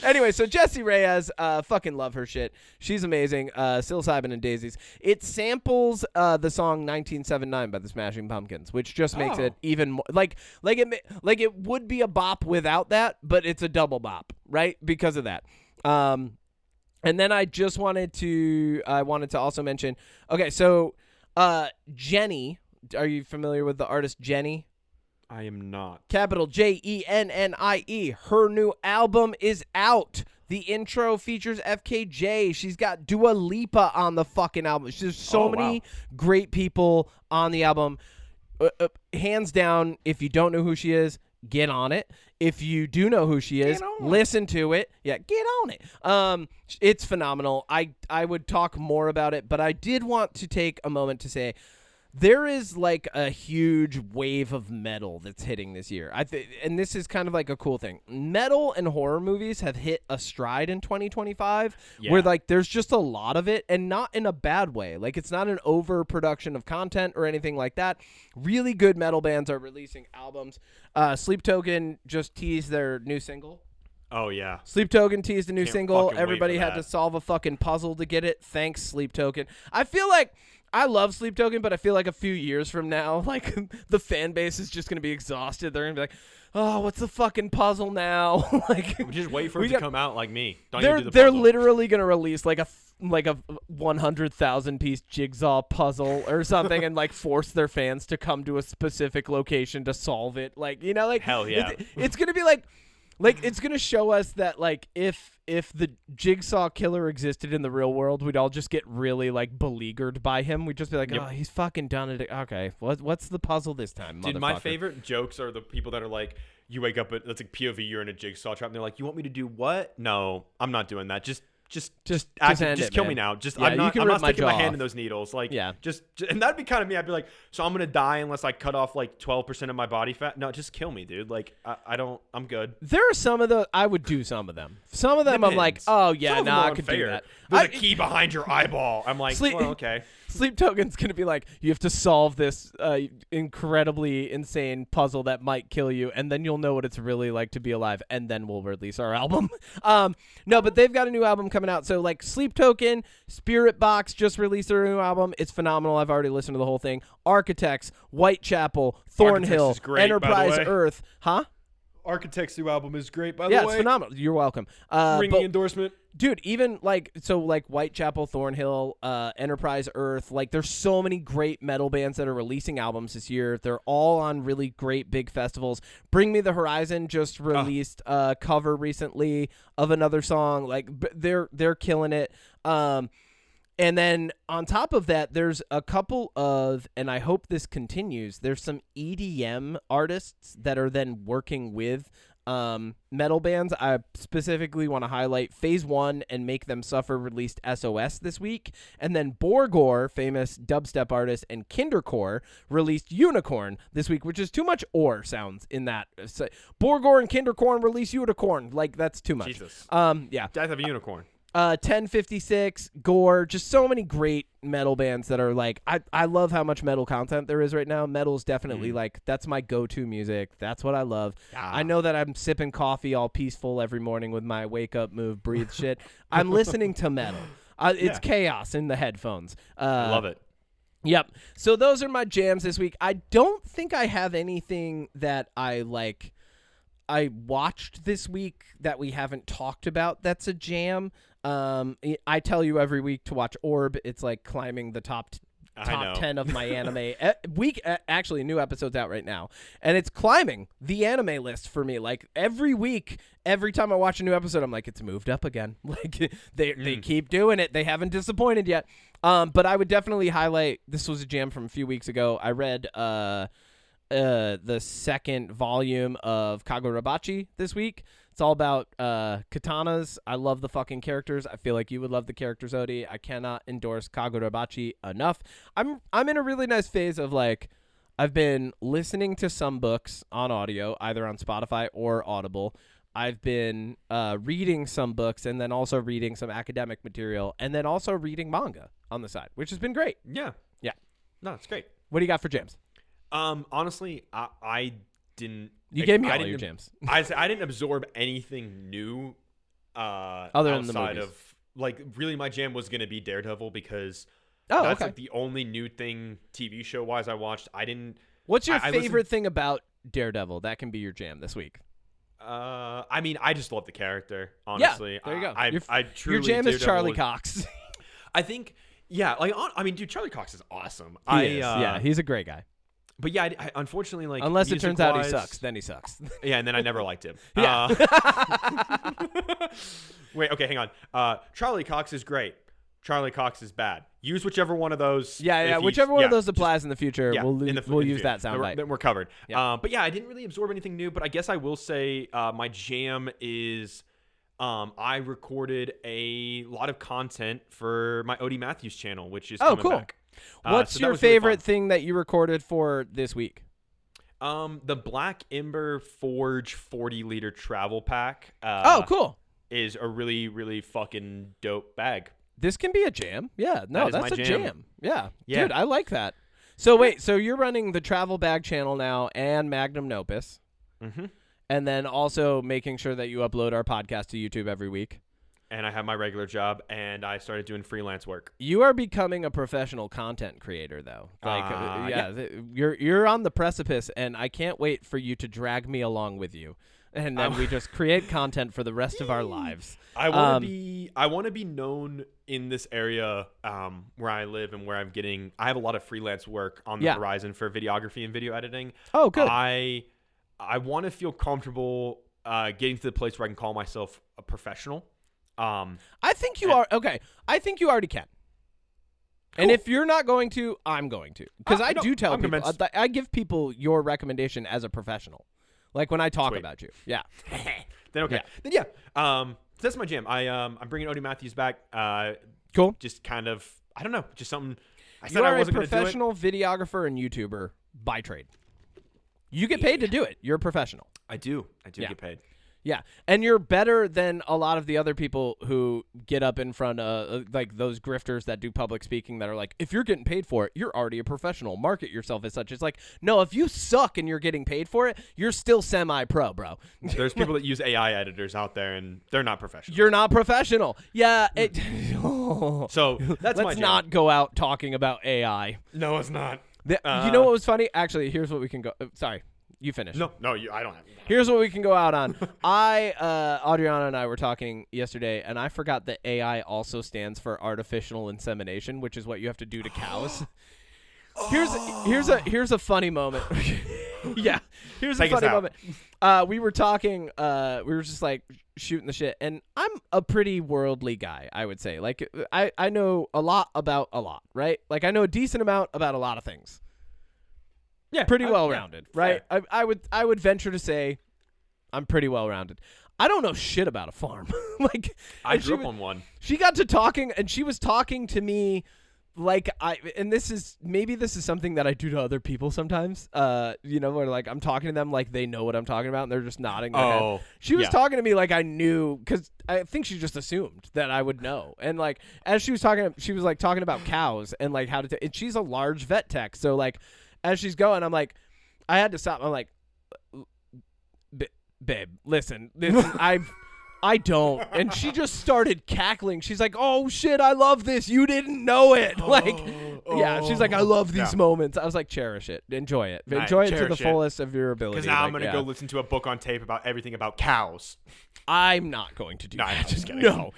Anyway, so Jessie Reyez, fucking love her shit. She's amazing. Psilocybin and Daisies. It samples the song 1979 by the Smashing Pumpkins, which just makes it even more like it would be a bop without that, but it's a double bop, right? Because of that. And then I wanted to also mention. Okay, so Jenny, are you familiar with the artist Jenny? I am not. Capital JENNIE. Her new album is out. The intro features FKJ. She's got Dua Lipa on the fucking album. There's so many great people on the album. Hands down, if you don't know who she is, get on it. If you do know who she is, listen to it. Yeah, get on it. It's phenomenal. I would talk more about it, but I did want to take a moment to say, there is like a huge wave of metal that's hitting this year. And this is kind of like a cool thing. Metal and horror movies have hit a stride in 2025 where like there's just a lot of it, and not in a bad way. Like, it's not an overproduction of content or anything like that. Really good metal bands are releasing albums. Sleep Token just teased their new single. Oh, yeah. Sleep Token teased a new single. Everybody had to solve a fucking puzzle to get it. Thanks, Sleep Token. I feel like I love Sleep Token, but I feel like a few years from now, like, the fan base is just going to be exhausted. They're going to be like, oh, what's the fucking puzzle now? Like, just wait for it to come out like me. They're literally going to release like a 100,000 piece jigsaw puzzle or something and like force their fans to come to a specific location to solve it. Like, you know, like, hell yeah. It's going to be like it's going to show us that, like, if the Jigsaw Killer existed in the real world, we'd all just get really, like, beleaguered by him. We'd just be like, oh, he's fucking done it. Okay, what's the puzzle this time, Dude, my favorite jokes are the people that are like, you wake up, that's like POV, you're in a jigsaw trap, and they're like, you want me to do what? No, I'm not doing that. Just kill me now. I'm not sticking my hand in those needles. Like, just and that'd be kind of me. I'd be like, so I'm gonna die unless I cut off like 12% of my body fat. No, just kill me, dude. Like, I'm good. There are some of I would do some of them. Some of them I'm like, oh yeah, I could do that. There's a key behind your eyeball. I'm like, well, okay. Sleep Token's going to be like, you have to solve this incredibly insane puzzle that might kill you, and then you'll know what it's really like to be alive, and then we'll release our album. No, but they've got a new album coming out. So, like, Sleep Token, Spirit Box just released their new album. It's phenomenal. I've already listened to the whole thing. Architects, Whitechapel, Thornhill, Enterprise Earth. Huh? Architects' new album is great, by the way. Yeah, it's phenomenal. You're welcome. Ringing endorsement. Dude, even like Whitechapel, Thornhill, Enterprise Earth, like there's so many great metal bands that are releasing albums this year. They're all on really great big festivals. Bring Me the Horizon just released a cover recently of another song. Like they're killing it. And then on top of that, there's a couple of, and I hope this continues, there's some EDM artists that are then working with Metal bands, I specifically want to highlight Phase 1 and Make Them Suffer released SOS this week. And then Borgore, famous dubstep artist, and Kindercore released Unicorn this week, which is too much or sounds in that. So, Borgore and Kindercore release Unicorn. Like, that's too much. Jesus. Yeah. Death of a Unicorn. 1056, Gore, just so many great metal bands that are like, I love how much metal content there is right now. Metal's definitely like, that's my go-to music. That's what I love. Yeah. I know that I'm sipping coffee all peaceful every morning with my wake up, move, breathe shit. I'm listening to metal. It's chaos in the headphones. I love it. Yep. So those are my jams this week. I don't think I have anything that I watched this week that we haven't talked about that's a jam. I tell you every week to watch Orb. It's like climbing the top 10 of my anime week. Actually, a new episode's out right now, and it's climbing the anime list for me. Like every week, every time I watch a new episode, I'm like, it's moved up again. Like they keep doing it. They haven't disappointed yet. But I would definitely highlight. This was a jam from a few weeks ago. I read the second volume of Kagurabachi this week. It's all about katanas. I love the fucking characters. I feel like you would love the characters, Odie. I cannot endorse Kagurabachi enough. I'm in a really nice phase of like, I've been listening to some books on audio, either on Spotify or Audible. I've been reading some books and then also reading some academic material and then also reading manga on the side, which has been great. Yeah. Yeah. No, it's great. What do you got for jams? Honestly, I didn't. You gave me all your jams. I didn't absorb anything new. Other than the outside movies. of like, really, my jam was gonna be Daredevil because that's like the only new thing TV show wise I watched. I didn't. What's your favorite thing about Daredevil? That can be your jam this week. I mean, I just love the character. Honestly, yeah, there you go. I truly, your jam is Charlie Daredevil Cox. I think, yeah. Like, I mean, dude, Charlie Cox is awesome. He is. Yeah, he's a great guy. But yeah, I unfortunately, like, unless it turns out he sucks, then he sucks. Yeah, and then I never liked him. Yeah. Wait, okay, hang on. Charlie Cox is great. Charlie Cox is bad. Use whichever one of those. Yeah. Whichever one of those applies in the future, we'll use that soundbite. Then we're covered. Yeah. But yeah, I didn't really absorb anything new. But I guess I will say my jam is I recorded a lot of content for my Odie Matthews channel, which is coming back. What's your favorite thing that you recorded for this week? The Black Ember Forge 40-liter travel pack. Cool. Is a really, really fucking dope bag. This can be a jam. Yeah, no, that's a jam. Yeah. Yeah, dude, I like that. So wait, so you're running the travel bag channel now and Magnum Opus, and then also making sure that you upload our podcast to YouTube every week. And I have my regular job, and I started doing freelance work. You are becoming a professional content creator, though. You're on the precipice, and I can't wait for you to drag me along with you, and then we just create content for the rest of our lives. I want to be known in this area where I live and where I have a lot of freelance work on the horizon for videography and video editing. Oh, good. I want to feel comfortable getting to the place where I can call myself a professional. I think you are okay. I think you already can. Cool. And if you're not going to, I'm going to, because I do tell people. I give people your recommendation as a professional, like when I talk about you. Yeah. Then okay. Yeah. Then that's my jam. I'm bringing Odie Matthews back. Cool. Just kind of, I don't know, just something. I said you are I wasn't a professional videographer and YouTuber by trade. You get paid to do it. You're a professional. I do get paid. Yeah, and you're better than a lot of the other people who get up in front of, like, those grifters that do public speaking that are like, if you're getting paid for it, you're already a professional. Market yourself as such. It's like, no, if you suck and you're getting paid for it, you're still semi-pro, bro. There's people that use AI editors out there, and they're not professional. You're not professional. Yeah. So that's Let's not go out talking about AI. No, it's not. You know what was funny? Actually, here's what we can go. Sorry. You finish. No, I don't have. Here's what we can go out on. Adriana and I were talking yesterday, and I forgot that AI also stands for artificial insemination, which is what you have to do to cows. Here's a funny moment. Yeah, here's a funny moment. We were talking. We were just like shooting the shit, and I'm a pretty worldly guy, I would say. Like I know a lot about a lot, right? Like I know a decent amount about a lot of things. Yeah, pretty well rounded, right? I would venture to say I'm pretty well-rounded. I don't know shit about a farm. Like I grew up on one. She got to talking, and she was talking to me like this is something that I do to other people sometimes. Where like I'm talking to them like they know what I'm talking about, and they're just nodding their head. She was talking to me like I knew, because I think she just assumed that I would know. And like as she was talking, she was like talking about cows and like how to. And she's a large vet tech, so like as she's going, I'm like, I had to stop. I'm like, babe, listen, I don't. And she just started cackling. She's like, oh shit, I love this. You didn't know it. She's like, I love these moments. I was like, cherish it. Enjoy it. Enjoy it to the fullest of your ability. Because now I'm going to go listen to a book on tape about everything about cows. I'm not going to do that. I'm just kidding. No.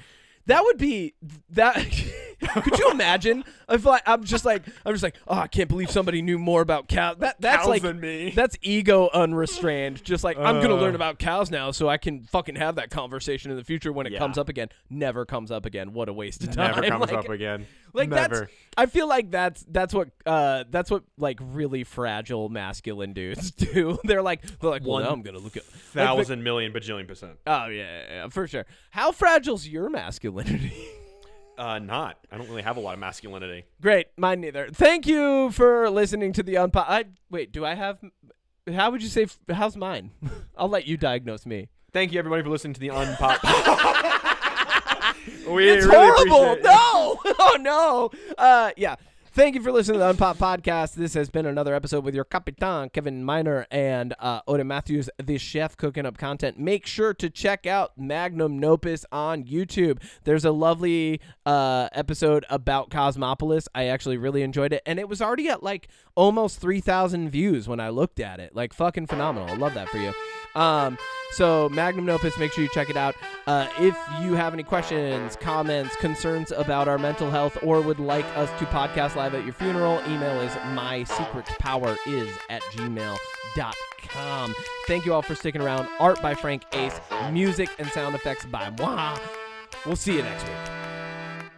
That would be that. Could you imagine if I'm just like, oh, I can't believe somebody knew more about cows. That's cows like than me. That's ego unrestrained. Just like I'm gonna learn about cows now, so I can fucking have that conversation in the future when it comes up again. Never comes up again. What a waste of time. Never comes up again. Like Never. I feel like that's what like really fragile masculine dudes do. They're like, well, now I'm gonna look at 1,000 million bajillion %. Oh yeah, for sure. How fragile's your masculinity? Not. I don't really have a lot of masculinity. Great, mine neither. Thank you for listening to the UnPop. Wait, do I have? How would you say? How's mine? I'll let you diagnose me. Thank you everybody for listening to the UnPop. It's really horrible. No. Oh no. Yeah. Thank you for listening to the UnPop Podcast. This has been another episode with your Capitan, Kevin Miner, and Oda Matthews, the chef, cooking up content. Make sure to check out Magnum Nopus on YouTube. There's a lovely episode about Cosmopolis. I actually really enjoyed it, and it was already at like almost 3,000 views when I looked at it. Like fucking phenomenal. I love that for you. So Magnum Nopus, make sure you check it out. If you have any questions, comments, concerns about our mental health, or would like us to podcast live at your funeral, email is mysecretpoweris@gmail.com. Thank you all for sticking around. Art by Frank Ace, music and sound effects by moi. We'll see you next week.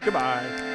Goodbye.